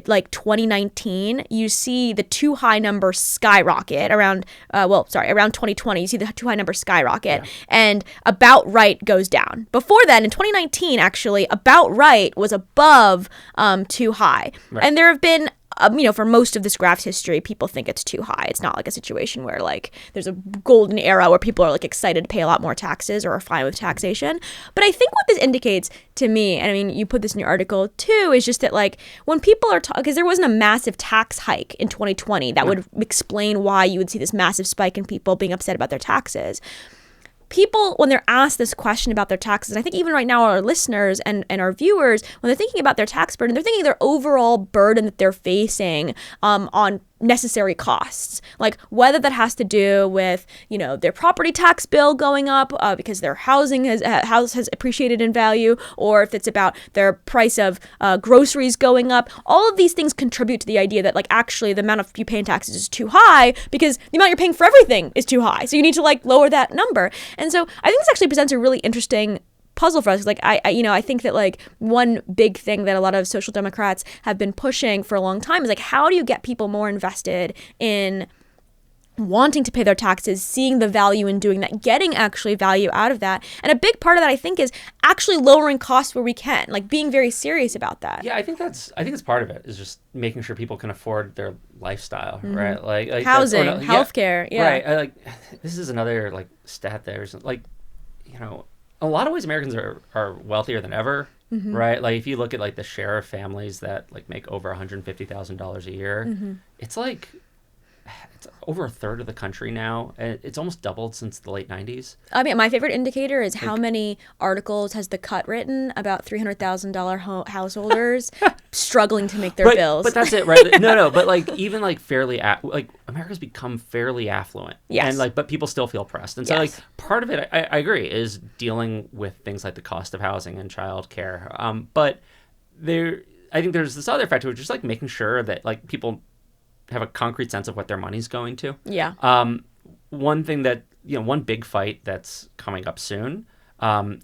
S1: like 2019, you see the too high number skyrocket. Around 2020, you see the too high number skyrocket, and about right goes down. Before then, in 2019, actually, about right was above too high, and there have been. For most of this graph's history, people think it's too high. It's not like a situation where like there's a golden era where people are like excited to pay a lot more taxes or are fine with taxation. But I think what this indicates to me, and I mean, you put this in your article too, is just that like when people are talking, because there wasn't a massive tax hike in 2020 that would explain why you would see this massive spike in people being upset about their taxes. People, when they're asked this question about their taxes, and I think even right now our listeners and our viewers, when they're thinking about their tax burden, they're thinking their overall burden that they're facing on necessary costs, like whether that has to do with their property tax bill going up because their house has appreciated in value, or if it's about their price of groceries going up. All of these things contribute to the idea that like actually the amount of you pay in taxes is too high because the amount you're paying for everything is too high, so you need to like lower that number. And so I think this actually presents a really interesting puzzle for us. Like I think that like one big thing that a lot of social democrats have been pushing for a long time is like, how do you get people more invested in wanting to pay their taxes, seeing the value in doing that, getting actually value out of that? And a big part of that, I think, is actually lowering costs where we can, like being very serious about that.
S2: Yeah, I think it's part of it is just making sure people can afford their lifestyle, right? Like
S1: housing, healthcare,
S2: right. This is another like stat. There's like, a lot of ways Americans are wealthier than ever, right? Like if you look at like the share of families that like make over $150,000 a year, it's like it's over a third of the country now. It's almost doubled since the late 90s. I mean,
S1: my favorite indicator is how many articles has The Cut written about $300,000 householders struggling to make their bills.
S2: But that's it, right? No, but like even like like America's become fairly affluent.
S1: Yes.
S2: And like, but people still feel pressed. And so like part of it, I agree, is dealing with things like the cost of housing and childcare. But I think there's this other factor, which is just like making sure that like people have a concrete sense of what their money's going to.
S1: Yeah.
S2: One thing that, one big fight that's coming up soon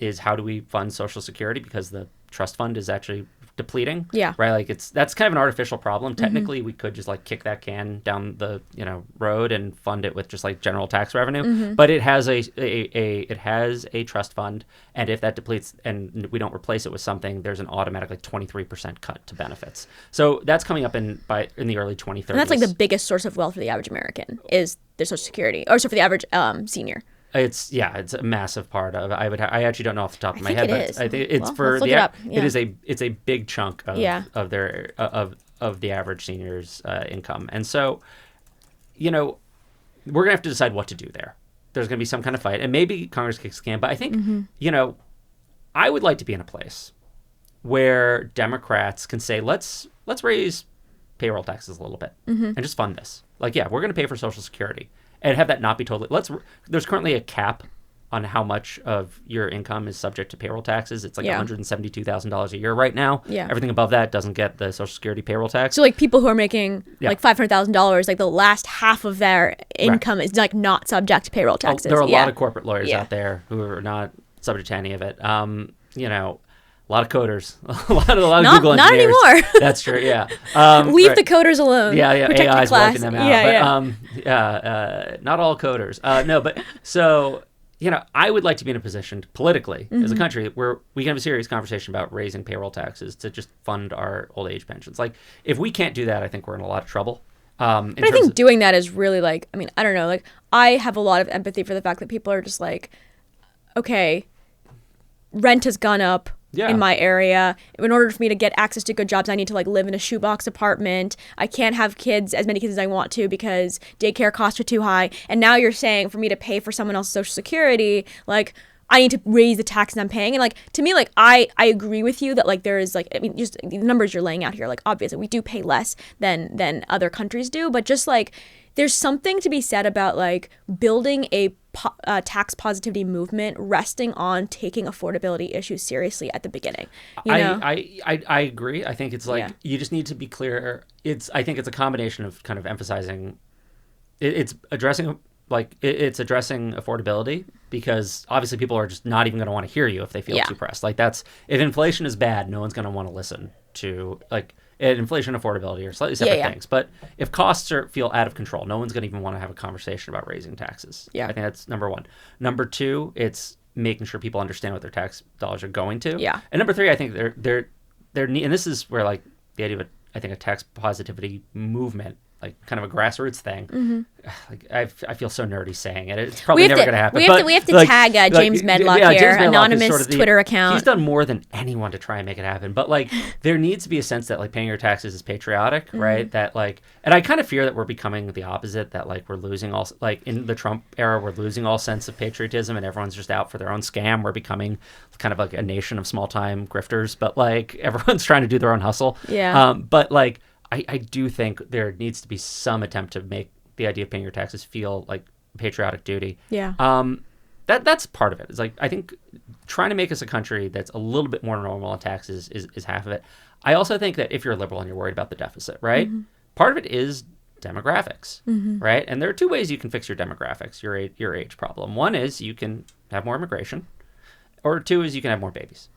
S2: is how do we fund Social Security, because the trust fund is actually depleting.
S1: Yeah.
S2: Right. Like that's kind of an artificial problem. Technically, we could just like kick that can down the road and fund it with just like general tax revenue. But it has a trust fund, and if that depletes and we don't replace it with something, there's an automatic like 23% cut to benefits. So that's coming up in the early 2030s.
S1: And that's like the biggest source of wealth for the average American is their Social Security, or so for the average senior.
S2: It's a massive part of. I actually don't know off the top of my head, but I think it's for
S1: the.
S2: It's a big chunk of their of the average senior's income, and so, we're gonna have to decide what to do there. There's gonna be some kind of fight, and maybe Congress kicks the can. But I think I would like to be in a place where Democrats can say, let's raise payroll taxes a little bit and just fund this. Like, we're gonna pay for Social Security. And have that not be totally. There's currently a cap on how much of your income is subject to payroll taxes. It's like $172,000 a year right now.
S1: Yeah.
S2: Everything above that doesn't get the Social Security payroll tax.
S1: So like people who are making like $500,000, like the last half of their income is like not subject to payroll taxes.
S2: There are a lot of corporate lawyers out there who are not subject to any of it. A lot of coders, a lot of Google engineers.
S1: Not anymore.
S2: That's true. Yeah.
S1: Leave the coders alone.
S2: Yeah.
S1: Protect
S2: AI's
S1: the class.
S2: wiping them out. Not all coders. No, but so I would like to be in a position politically as a country where we can have a serious conversation about raising payroll taxes to just fund our old age pensions. Like if we can't do that, I think we're in a lot of trouble.
S1: But I think doing that is really like, I mean, I don't know. Like I have a lot of empathy for the fact that people are just like, okay, rent has gone up
S2: Yeah.
S1: in my area. In order for me to get access to good jobs, I need to like live in a shoebox apartment. I can't have kids, as many kids as I want to, because daycare costs are too high. And now you're saying for me to pay for someone else's Social Security, like I need to raise the taxes I'm paying. And like, to me, like I agree with you that like there is like, I mean, just the numbers you're laying out here, like obviously we do pay less than other countries do, but just like there's something to be said about like building a tax positivity movement resting on taking affordability issues seriously at the beginning. You know?
S2: I agree. I think it's like you just need to be clear. I think it's a combination of kind of emphasizing it's addressing affordability, because obviously people are just not even going to want to hear you if they feel too pressed. Like if inflation is bad, no one's going to want to listen to like inflation, affordability are slightly separate things. But if costs feel out of control, no one's going to even want to have a conversation about raising taxes. Yeah, I think that's number one. Number two, it's making sure people understand what their tax dollars are going to. Yeah. And number three, I think they're and this is where like the idea of a tax positivity movement, like kind of a grassroots thing. Like I feel so nerdy saying it. It's probably never going to happen.
S1: We have to tag James Medlock here, James Medlock anonymous sort of Twitter account.
S2: He's done more than anyone to try and make it happen. But like there needs to be a sense that like paying your taxes is patriotic, right? That like, and I kind of fear that we're becoming the opposite. That like we're losing all, like in the Trump era, we're losing all sense of patriotism, and everyone's just out for their own scam. We're becoming kind of like a nation of small time grifters, but like everyone's trying to do their own hustle. Yeah. But like. I do think there needs to be some attempt to make the idea of paying your taxes feel like patriotic duty. Yeah. That's part of it. It's like I think trying to make us a country that's a little bit more normal on taxes is half of it. I also think that if you're liberal and you're worried about the deficit, right? Part of it is demographics, right? And there are two ways you can fix your demographics, your age problem. One is you can have more immigration. Or two is you can have more babies.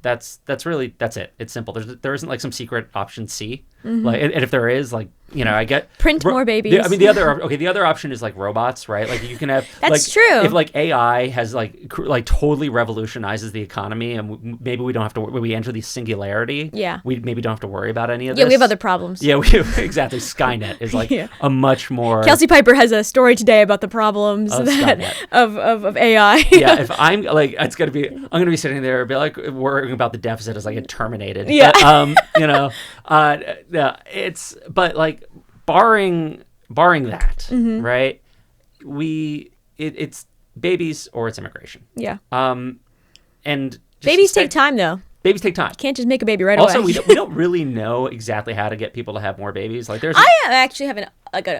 S2: That's it. It's simple. There isn't like some secret option C. Like, and if there is, like, you know, I get
S1: print more babies.
S2: I mean, the other option is like robots, right? Like you can have
S1: that's true.
S2: If like AI has like totally revolutionizes the economy, and maybe we don't have to. When we enter the singularity, we maybe don't have to worry about any of this.
S1: Yeah, we have other problems.
S2: Yeah, we have, exactly. Skynet is like a much more.
S1: Kelsey Piper has a story today about the problems of AI.
S2: Yeah, if I'm like, I'm gonna be sitting there and be like worrying about the deficit as I get terminated.
S1: Yeah,
S2: but, you know, but like. Barring that, right? It's babies or it's immigration. Yeah. And
S1: babies take time though.
S2: Babies take time. You
S1: can't just make a baby right away.
S2: Also, we don't really know exactly how to get people to have more babies. Like
S1: I actually have an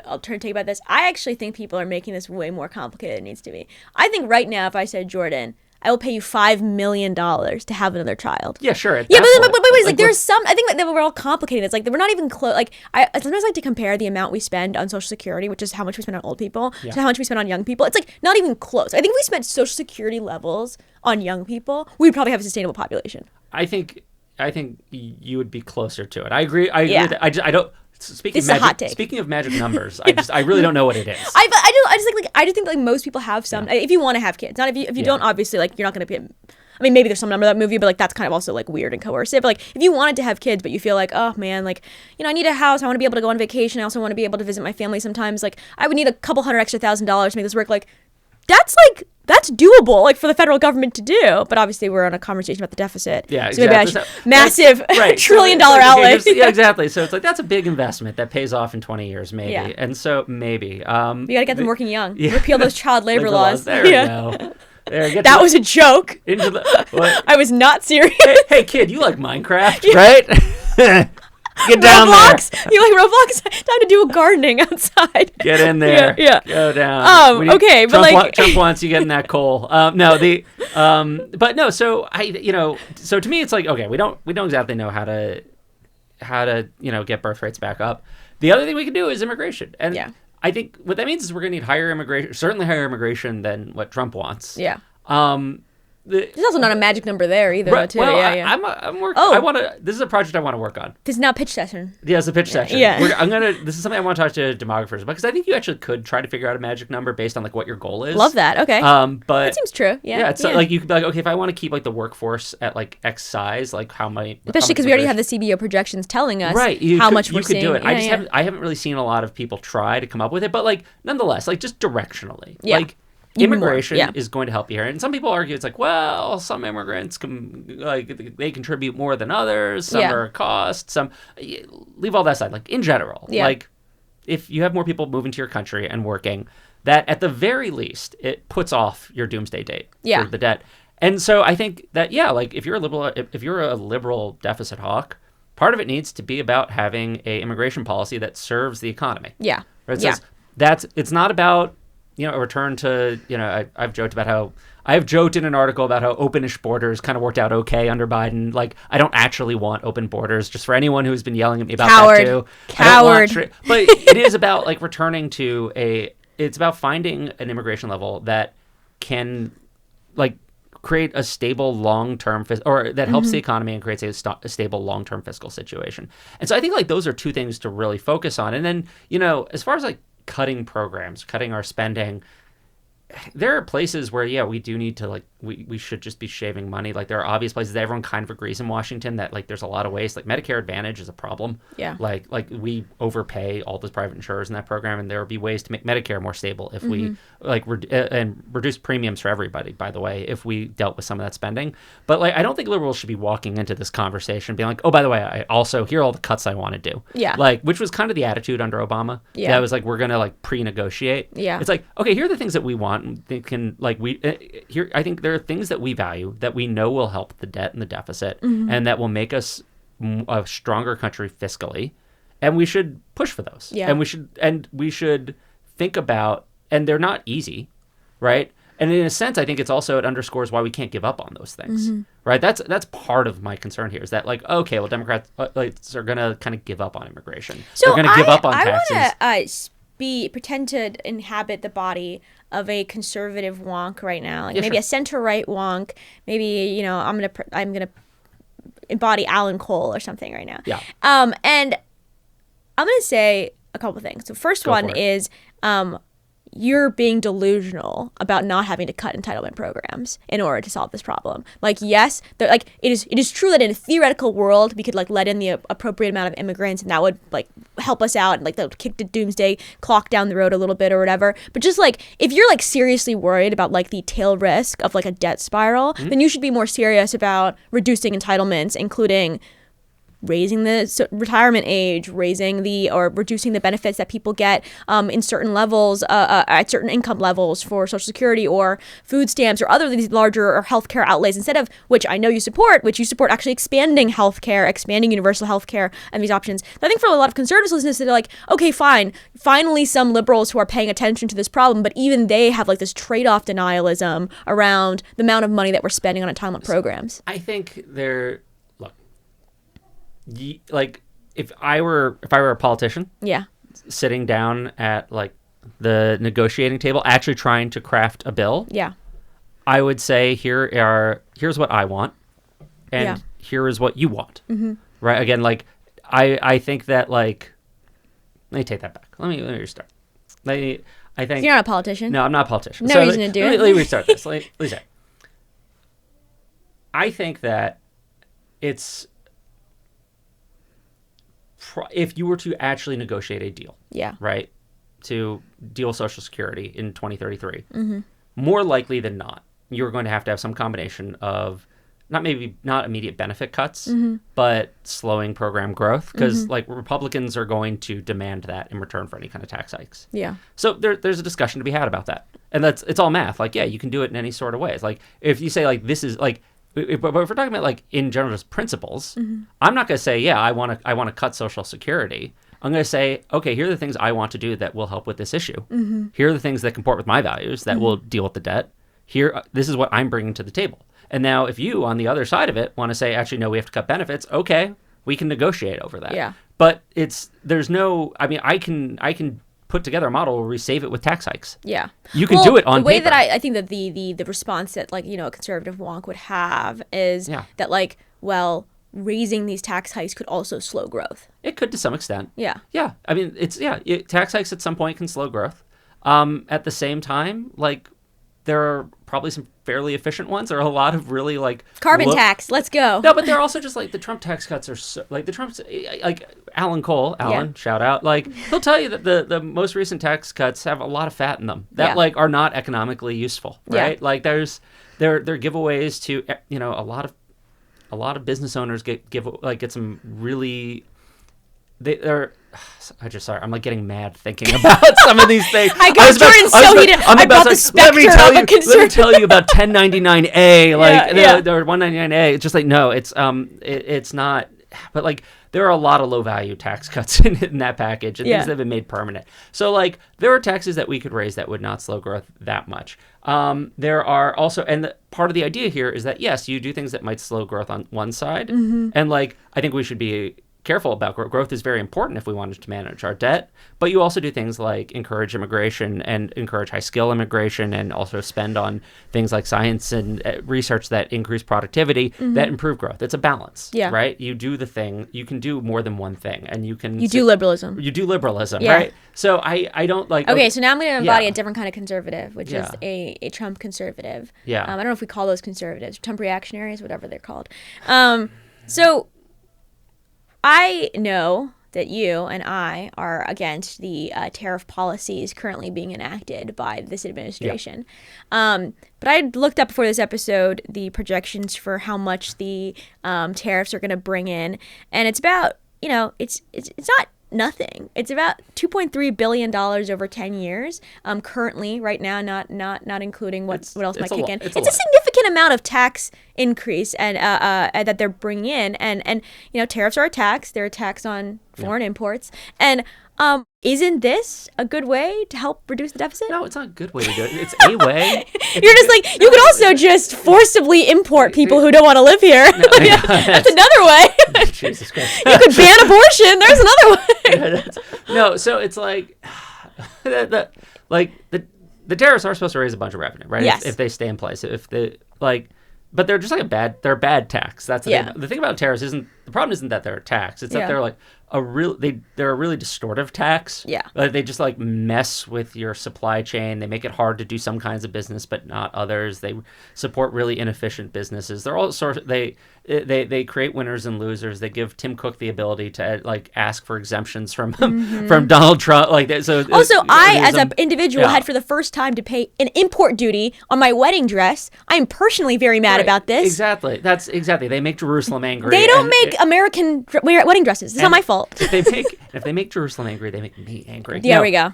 S1: alternative take about this. I actually think people are making this way more complicated than it needs to be. I think right now, if I said, Jordan, I will pay you $5 million to have another child.
S2: Yeah, sure.
S1: Yeah, but like there's some. I think that we're all complicating. It's like we're not even close. Like I sometimes like to compare the amount we spend on Social Security, which is how much we spend on old people, to how much we spend on young people. It's like not even close. I think if we spent Social Security levels on young people, we'd probably have a sustainable population.
S2: I think you would be closer to it. I agree. I agree. That I don't. Speaking of magic numbers, I really don't know what it is.
S1: I just think like most people have some. If you want to have kids, not if you don't, obviously like you're not going to be. I mean, maybe there's some number of that movie, but like that's kind of also like weird and coercive. But like if you wanted to have kids, but you feel like, oh man, like you know, I need a house. I want to be able to go on vacation. I also want to be able to visit my family sometimes. Like I would need a couple $100,000 extra to make this work. Like that's doable, like for the federal government to do. But obviously, we're on a conversation about the deficit.
S2: Yeah,
S1: so
S2: exactly.
S1: Massive $1 trillion outlay.
S2: Yeah, exactly. So it's like that's a big investment that pays off in 20 years, maybe. Yeah. And so maybe you
S1: got to get them working young. Yeah. Repeal those child labor laws.
S2: There we go.
S1: That was a joke. I was not serious.
S2: Hey, kid, you like Minecraft, right? Get down
S1: Roblox. There. You like Roblox? Time to do a gardening outside.
S2: Get in there. Yeah. Go down.
S1: Okay, but like
S2: Trump wants you getting that coal. But no. So so to me, it's like okay, we don't exactly know how to get birth rates back up. The other thing we can do is immigration, and I think what that means is we're going to need higher immigration, certainly higher immigration than what Trump wants. Yeah.
S1: There's also not a magic number there either,
S2: right,
S1: too.
S2: Well, I'm working. This is a project I want to work on.
S1: This is now pitch session.
S2: Yeah, it's a pitch session. Yeah. This is something I want to talk to demographers about because I think you actually could try to figure out a magic number based on like what your goal is.
S1: Love that. Okay.
S2: But
S1: that seems true. Yeah.
S2: Yeah. It's like you could be like, okay, if I want to keep like the workforce at like X size, like how many.
S1: Especially because we already have the CBO projections telling us how much we're seeing. You could do it.
S2: I haven't really seen a lot of people try to come up with it, but like nonetheless, like just directionally, like.
S1: even more.
S2: immigration
S1: Yeah.
S2: is going to help you here. And some people argue it's like, well, some immigrants they contribute more than others. Some are a cost. Some leave all that aside. Like in general, like if you have more people moving to your country and working, that at the very least it puts off your doomsday date for the debt. And so I think that like if you're a liberal deficit hawk, part of it needs to be about having a immigration policy that serves the economy.
S1: Yeah.
S2: Right? So it's not about a return to I've joked in an article about how openish borders kind of worked out okay under Biden. Like I don't actually want open borders. Just for anyone who's been yelling at me about that too.
S1: Coward.
S2: But it is about like returning to it's about finding an immigration level that can like create a stable long-term or that helps the economy and creates a stable long-term fiscal situation. And so I think like those are two things to really focus on. And then, as far as like cutting programs, cutting our spending, there are places where, we do need to like, we should just be shaving money. Like there are obvious places that everyone kind of agrees in Washington that like there's a lot of waste. Like Medicare Advantage is a problem.
S1: Yeah.
S2: Like we overpay all those private insurers in that program, and there would be ways to make Medicare more stable if we like and reduce premiums for everybody, by the way, if we dealt with some of that spending. But like I don't think liberals should be walking into this conversation being like, oh, by the way, I also here are all the cuts I want to do.
S1: Yeah.
S2: Like which was kind of the attitude under Obama.
S1: Yeah.
S2: That was like we're gonna like pre-negotiate.
S1: Yeah.
S2: It's like, okay, here are the things that we want. They can like here. I think there are things that we value that we know will help the debt and the deficit, and that will make us a stronger country fiscally, and we should push for those.
S1: Yeah.
S2: And we should think about, and they're not easy, right? And in a sense, I think it underscores why we can't give up on those things, right? That's part of my concern here is that like, okay, well, Democrats are gonna kind of give up on immigration.
S1: So
S2: they're gonna give up on taxes.
S1: I want to pretend to inhabit the body of a conservative wonk right now, like maybe a center right wonk. Maybe I'm gonna embody Alan Cole or something right now.
S2: Yeah.
S1: And I'm gonna say a couple things. So first one is you're being delusional about not having to cut entitlement programs in order to solve this problem. Like, yes, like it is true that in a theoretical world we could like let in the appropriate amount of immigrants and that would like help us out and like that would kick the doomsday clock down the road a little bit or whatever. But just like if you're like seriously worried about like the tail risk of like a debt spiral, then you should be more serious about reducing entitlements, including raising the retirement age, or reducing the benefits that people get in certain levels, at certain income levels for Social Security or food stamps or other these larger or healthcare outlays, instead of which you support actually expanding healthcare, expanding universal healthcare and these options. And I think for a lot of conservatives listeners, they're like, okay, fine, finally some liberals who are paying attention to this problem, but even they have like this trade-off denialism around the amount of money that we're spending on entitlement programs.
S2: I think like if I were a politician, sitting down at like the negotiating table, actually trying to craft a bill, I would say here's what I want, and here is what you want, right? Again, like I think that like let me take that back. Let me restart. I think
S1: you're not a politician.
S2: No, I'm not a politician.
S1: No reason to do it.
S2: Let me restart this. Let me say. I think that it's. If you were to actually negotiate a deal, right, to deal with Social Security in 2033, more likely than not, you're going to have some combination of not immediate benefit cuts, but slowing program growth, because like Republicans are going to demand that in return for any kind of tax hikes. Yeah. So there's a discussion to be had about that, and it's all math. Like, you can do it in any sort of ways. Like if you say like this is like. But if we're talking about like in general just principles, I'm not going to say, I want to cut Social Security. I'm going to say, okay, here are the things I want to do that will help with this issue. Here are the things that comport with my values that will deal with the debt. This is what I'm bringing to the table. And now if you on the other side of it want to say, actually, no, we have to cut benefits. Okay, we can negotiate over that. Yeah. But I can put together a model where we save it with tax hikes. Yeah. You can do it on paper.
S1: The way that I think that the response that like, a conservative wonk would have is that like, well, raising these tax hikes could also slow growth.
S2: It could to some extent. Yeah. Yeah. I mean, tax hikes at some point can slow growth. At the same time, like there are probably some fairly efficient ones. There are a lot of really like
S1: Carbon tax. Let's go.
S2: No, but they're also just like the Trump tax cuts are so, like the Trump's like Alan Cole, shout out. Like he'll tell you that the most recent tax cuts have a lot of fat in them that like are not economically useful, right? Like they're giveaways to a lot of business owners get some really I'm like getting mad thinking about some of these things.
S1: Jordan's heated. I brought the specter of a conservative.
S2: Let me tell you about 1099A, like or 199A. It's just like no, it's not. But like there are a lot of low value tax cuts in that package, and things that have been made permanent. So like there are taxes that we could raise that would not slow growth that much. There are also, and part of the idea here is that yes, you do things that might slow growth on one side, and like I think we should be careful about growth is very important if we wanted to manage our debt, but you also do things like encourage immigration and encourage high skill immigration and also spend on things like science and research that increase productivity that improve growth. It's a balance, right? You do the thing, you can do more than one thing, and you do liberalism, right? So I don't like...
S1: Okay, so now I'm going to embody a different kind of conservative, which is a Trump conservative. I don't know if we call those conservatives, Trump reactionaries, whatever they're called. So I know that you and I are against the tariff policies currently being enacted by this administration. But I looked up before this episode the projections for how much the tariffs are going to bring in, and it's about, it's not nothing. It's about $2.3 billion over 10 years. Currently, right now, not including what else might kick in. It's a significant amount of tax increase and that they're bringing in, and tariffs are a tax. They're a tax on foreign imports, and isn't this a good way to help reduce the deficit?
S2: No, it's not a good way to do it. It's a way.
S1: You're just like, you could also just forcibly import people who don't want to live here. That's another way.
S2: Jesus Christ.
S1: You could ban abortion. There's another way.
S2: No, so it's like, the tariffs are supposed to raise a bunch of revenue, right?
S1: Yes.
S2: If they stay in place. But they're just like they're a bad tax. That's the thing. The thing about tariffs the problem isn't that they're a tax. It's that they're like they're a really distortive tax. They just like mess with your supply chain. They make it hard to do some kinds of business, but not others. They support really inefficient businesses. They're all they create winners and losers. They give Tim Cook the ability to like ask for exemptions from Donald Trump. Like that. So
S1: also, I as an individual had for the first time to pay an import duty on my wedding dress. I am personally very mad about this.
S2: Exactly. That's exactly. They make Jerusalem angry.
S1: They don't make American wedding dresses. It's not my fault.
S2: If they make Jerusalem angry, they make me angry.
S1: There we go.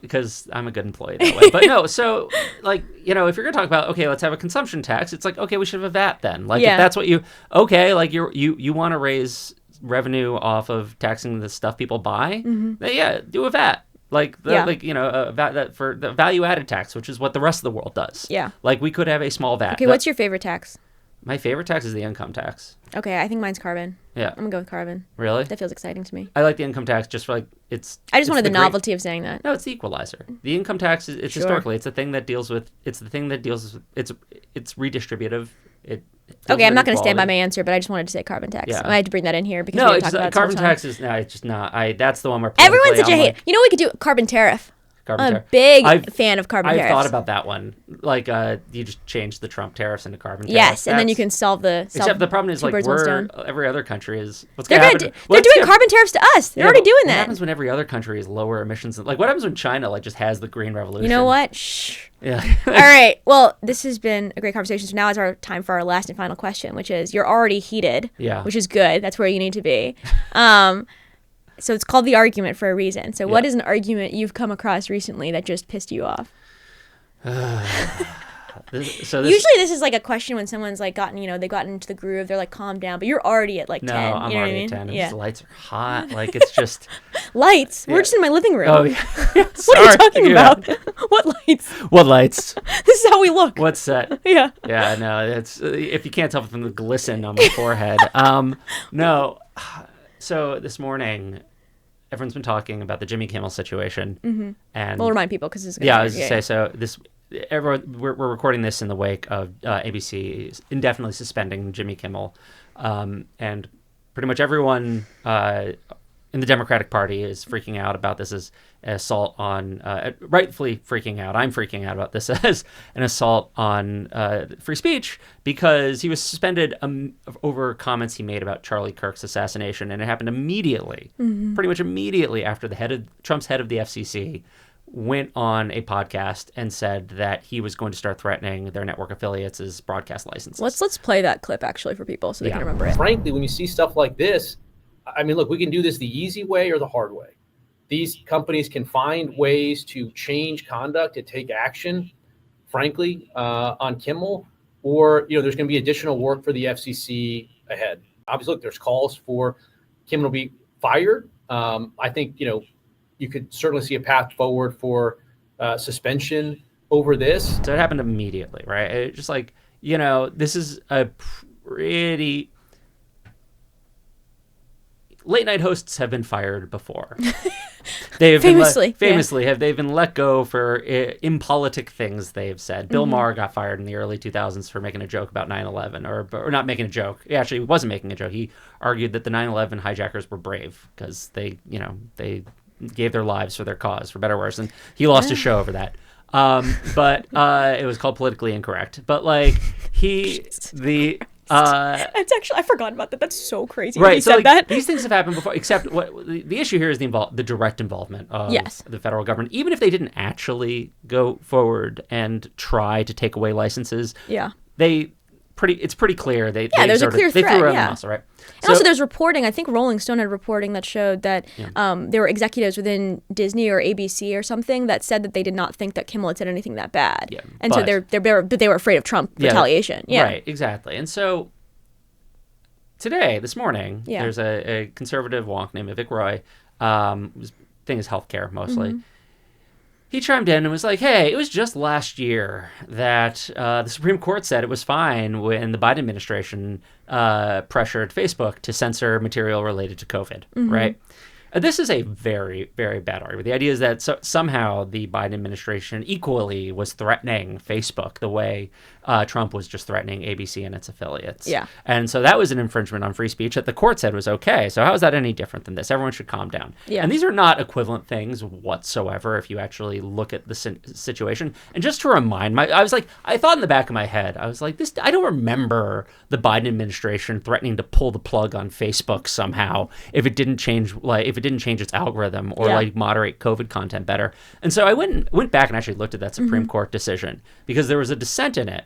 S2: Because I'm a good employee that way. But no, so like if you're gonna talk about let's have a consumption tax, it's like we should have a VAT then. Like if that's what you you want to raise revenue off of taxing the stuff people buy, then do a VAT. A VAT for the value added tax, which is what the rest of the world does. Like we could have a small VAT.
S1: Okay, what's your favorite tax?
S2: My favorite tax is the income tax.
S1: Okay, I think mine's carbon.
S2: Yeah.
S1: I'm going to go with carbon.
S2: Really?
S1: That feels exciting to me.
S2: I like the income tax just for it's...
S1: I just wanted the novelty of saying that.
S2: No, it's the equalizer. The income tax, it's historically, it's the thing that deals with... It's redistributive.
S1: Okay, I'm not going to stand by my answer, but I just wanted to say carbon tax. Yeah. I had to bring that in here because we talked about
S2: carbon tax is... No, it's just not... That's the one where...
S1: Everyone's such a hate. You know what we could do? Carbon tariff. I'm a big fan of carbon tariffs.
S2: I've thought about that one. Like, you just change the Trump tariffs into carbon tariffs.
S1: Yes, and then you can solve the...
S2: Except the problem is, every other country is...
S1: They're doing carbon tariffs to us. They're already doing that.
S2: What happens when every other country is lower emissions? What happens when China, just has the green revolution?
S1: You know what? Shh. Yeah. All right. Well, this has been a great conversation. So now is our time for our last and final question, which is, you're already heated.
S2: Yeah.
S1: Which is good. That's where you need to be. So it's called the argument for a reason. So what is an argument you've come across recently that just pissed you off? Usually this is like a question when someone's like gotten into the groove, they're like calm down, but you're already at 10.
S2: No, I'm
S1: you know
S2: already
S1: what I mean?
S2: at 10. Yeah. The lights are hot. It's just...
S1: Lights? We're just in my living room.
S2: Oh, yeah.
S1: What are you talking about? What lights?
S2: What lights?
S1: This is how we look.
S2: What's set?
S1: Yeah.
S2: Yeah, no, it's... If you can't tell from the glisten on my forehead. No... So this morning, everyone's been talking about the Jimmy Kimmel situation, and
S1: we'll remind people because
S2: I was going to say so. We're recording this in the wake of ABC indefinitely suspending Jimmy Kimmel, and pretty much everyone in in the Democratic Party is freaking out about this as an assault on, rightfully freaking out. I'm freaking out about this as an assault on free speech because he was suspended over comments he made about Charlie Kirk's assassination, and it happened immediately, pretty much immediately after Trump's head of the FCC went on a podcast and said that he was going to start threatening their network affiliates' as broadcast licenses.
S1: Let's play that clip actually for people so they can remember it.
S3: Frankly, when you see stuff like this, I mean, look, we can do this the easy way or the hard way. These companies can find ways to change conduct, to take action, frankly, on Kimmel, or, there's going to be additional work for the FCC ahead. Obviously, look, there's calls for Kimmel to be fired. I think, you could certainly see a path forward for suspension over this.
S2: So it happened immediately, right? It just like, this is a pretty... Late night hosts have been fired before. They've
S1: famously
S2: they've been let go for impolitic things they've said. Bill Maher got fired in the early 2000s for making a joke about 9/11, or not making a joke. He actually wasn't making a joke. He argued that the 9/11 hijackers were brave because they gave their lives for their cause, for better or worse, and he lost his show over that. But it was called politically incorrect. But like
S1: it's actually, I forgot about that. That's so crazy.
S2: Right.
S1: He
S2: So
S1: said
S2: like,
S1: that.
S2: these things have happened before, except what the issue here is the direct involvement of the federal government. Even if they didn't actually go forward and try to take away licenses, it's pretty clear
S1: there's a clear
S2: they
S1: threat.
S2: threw around the muscle, right?
S1: And also there's reporting, I think Rolling Stone had reporting that showed that there were executives within Disney or ABC or something that said that they did not think that Kimmel had said anything that bad.
S2: Yeah,
S1: and so they were afraid of Trump retaliation. Yeah.
S2: Right, exactly. And so this morning, there's a conservative wonk named Vivek Roy, whose thing is healthcare mostly. He chimed in and was like, hey, it was just last year that the Supreme Court said it was fine when the Biden administration pressured Facebook to censor material related to COVID, right? This is a very, very bad argument. The idea is that somehow the Biden administration equally was threatening Facebook the way Trump was just threatening ABC and its affiliates.
S1: Yeah.
S2: And so that was an infringement on free speech that the court said was okay. So how is that any different than this? Everyone should calm down.
S1: Yeah.
S2: And these are not equivalent things whatsoever if you actually look at the situation. And just to remind I thought in the back of my head, I was like, I don't remember the Biden administration threatening to pull the plug on Facebook somehow if it didn't change its algorithm or moderate COVID content better. And so I went back and actually looked at that Supreme Court decision because there was a dissent in it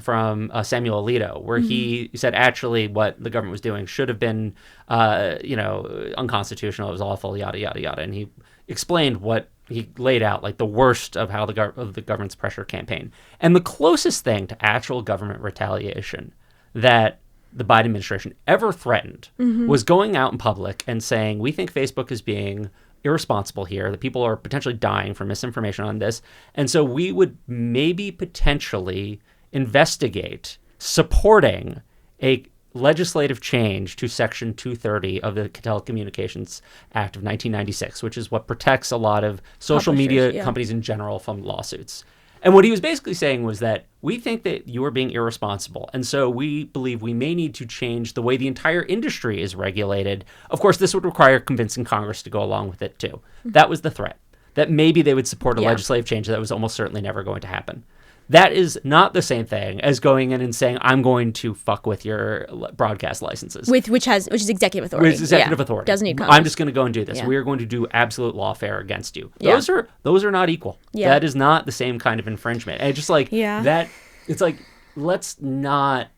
S2: from Samuel Alito where he said actually what the government was doing should have been unconstitutional. It was awful, yada yada yada. And he explained what he laid out, like the worst of how the government's pressure campaign. And the closest thing to actual government retaliation that the Biden administration ever threatened was going out in public and saying, we think Facebook is being irresponsible here, that people are potentially dying from misinformation on this. And so we would maybe potentially investigate supporting a legislative change to Section 230 of the Telecommunications Act of 1996, which is what protects a lot of social media companies in general from lawsuits. And what he was basically saying was that we think that you are being irresponsible. And so we believe we may need to change the way the entire industry is regulated. Of course, this would require convincing Congress to go along with it, too. That was the threat, that maybe they would support a legislative change that was almost certainly never going to happen. That is not the same thing as going in and saying, I'm going to fuck with your broadcast licenses.
S1: Which is executive authority.
S2: Which is executive authority.
S1: Doesn't need Congress.
S2: I'm just going to go and do this. We are going to do absolute lawfare against you. Those are not equal. That is not the same kind of infringement. And just like that, it's like, let's not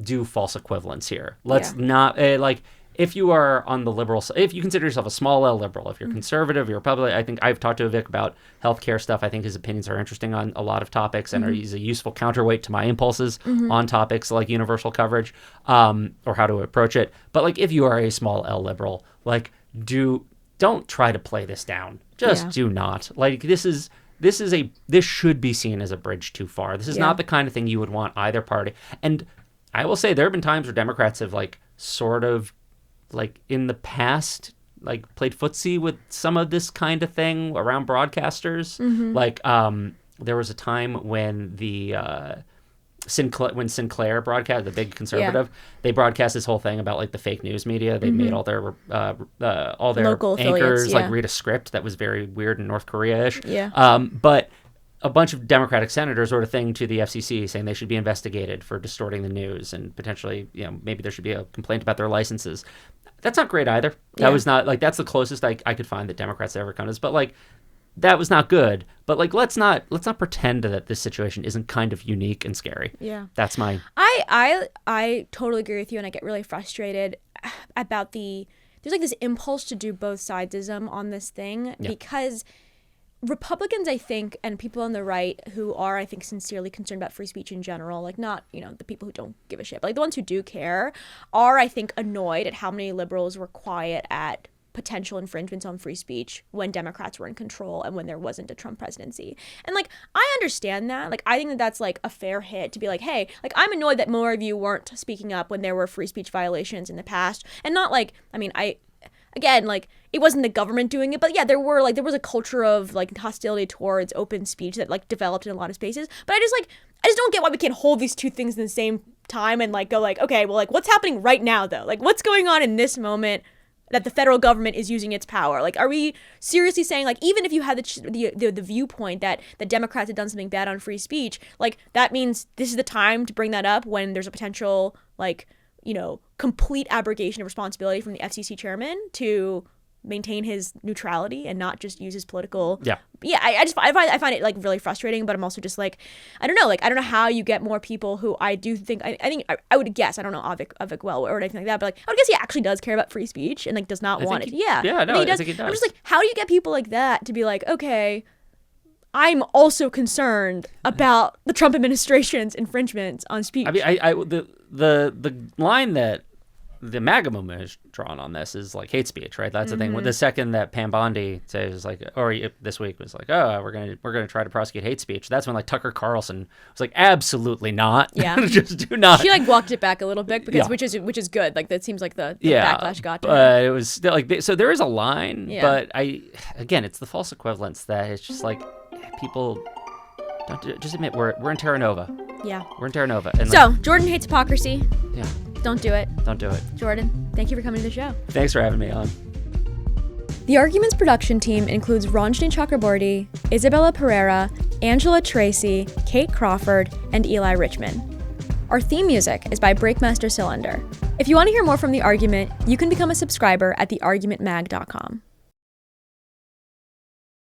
S2: do false equivalence here. Let's not, if you are on the liberal side, if you consider yourself a small L liberal, if you're conservative, you're Republican, I think I've talked to Vivek about healthcare stuff. I think his opinions are interesting on a lot of topics and he's a useful counterweight to my impulses on topics like universal coverage or how to approach it. But like if you are a small L liberal, don't try to play this down. Just do not. Like this should be seen as a bridge too far. This is not the kind of thing you would want either party. And I will say there have been times where Democrats have sort of in the past, played footsie with some of this kind of thing around broadcasters. There was a time when the Sinclair broadcast, the big conservative, they broadcast this whole thing about like the fake news media. They made all their
S1: local
S2: anchors
S1: affiliates,
S2: like read a script that was very weird and North Korea-ish.
S1: Yeah.
S2: But a bunch of Democratic senators wrote a thing to the FCC saying they should be investigated for distorting the news and potentially, maybe there should be a complaint about their licenses. That's not great either. That was not like, that's the closest I could find that Democrats ever come to this. But like, that was not good. But like, let's not pretend that this situation isn't kind of unique and scary.
S1: Yeah.
S2: That's my.
S1: I totally agree with you, and I get really frustrated about there's like this impulse to do both sidesism on this thing because Republicans, I think, and people on the right who are, I think, sincerely concerned about free speech in general, like not, the people who don't give a shit, but like the ones who do care are, I think, annoyed at how many liberals were quiet at potential infringements on free speech when Democrats were in control and when there wasn't a Trump presidency. And like, I understand that. Like, I think that that's like a fair hit to be like, hey, like, I'm annoyed that more of you weren't speaking up when there were free speech violations in the past. And not like, again, like, it wasn't the government doing it, but yeah, there was a culture of like hostility towards open speech that like developed in a lot of spaces. But I just don't get why we can't hold these two things in the same time and like go like, okay, well, like, what's happening right now though? Like, what's going on in this moment that the federal government is using its power? Like, are we seriously saying, like, even if you had the viewpoint that the Democrats had done something bad on free speech, like, that means this is the time to bring that up when there's a potential, like, complete abrogation of responsibility from the FCC chairman to maintain his neutrality and not just use his political. I find it like really frustrating, but I'm also just like, I don't know how you get more people who I do think I would guess, I don't know Avik well or anything like that, but like I would guess he actually does care about free speech and like does not want it.
S2: I think he does.
S1: I'm just like, how do you get people like that to be like, okay, I'm also concerned about the Trump administration's infringements on speech.
S2: I mean, the line that the MAGA movement has drawn on this is like hate speech, right? That's the thing. The second that Pam Bondi says like, or this week was like, oh, we're gonna try to prosecute hate speech. That's when like Tucker Carlson was like, absolutely not.
S1: Yeah,
S2: just do not.
S1: She like walked it back a little bit because which is good. Like that seems like the backlash got to her.
S2: But it was still like so there is a line, but again, it's the false equivalence that it's just like people don't just admit we're in Terra Nova.
S1: Yeah,
S2: we're in Terra Nova. And
S1: so Jordan hates hypocrisy.
S2: Yeah.
S1: Don't do it.
S2: Don't do it.
S1: Jordan, thank you for coming to the show.
S2: Thanks for having me on.
S1: The Arguments production team includes Ranjani Chakraborty, Isabella Pereira, Angela Tracy, Kate Crawford, and Eli Richmond. Our theme music is by Breakmaster Cylinder. If you want to hear more from The Argument, you can become a subscriber at theargumentmag.com.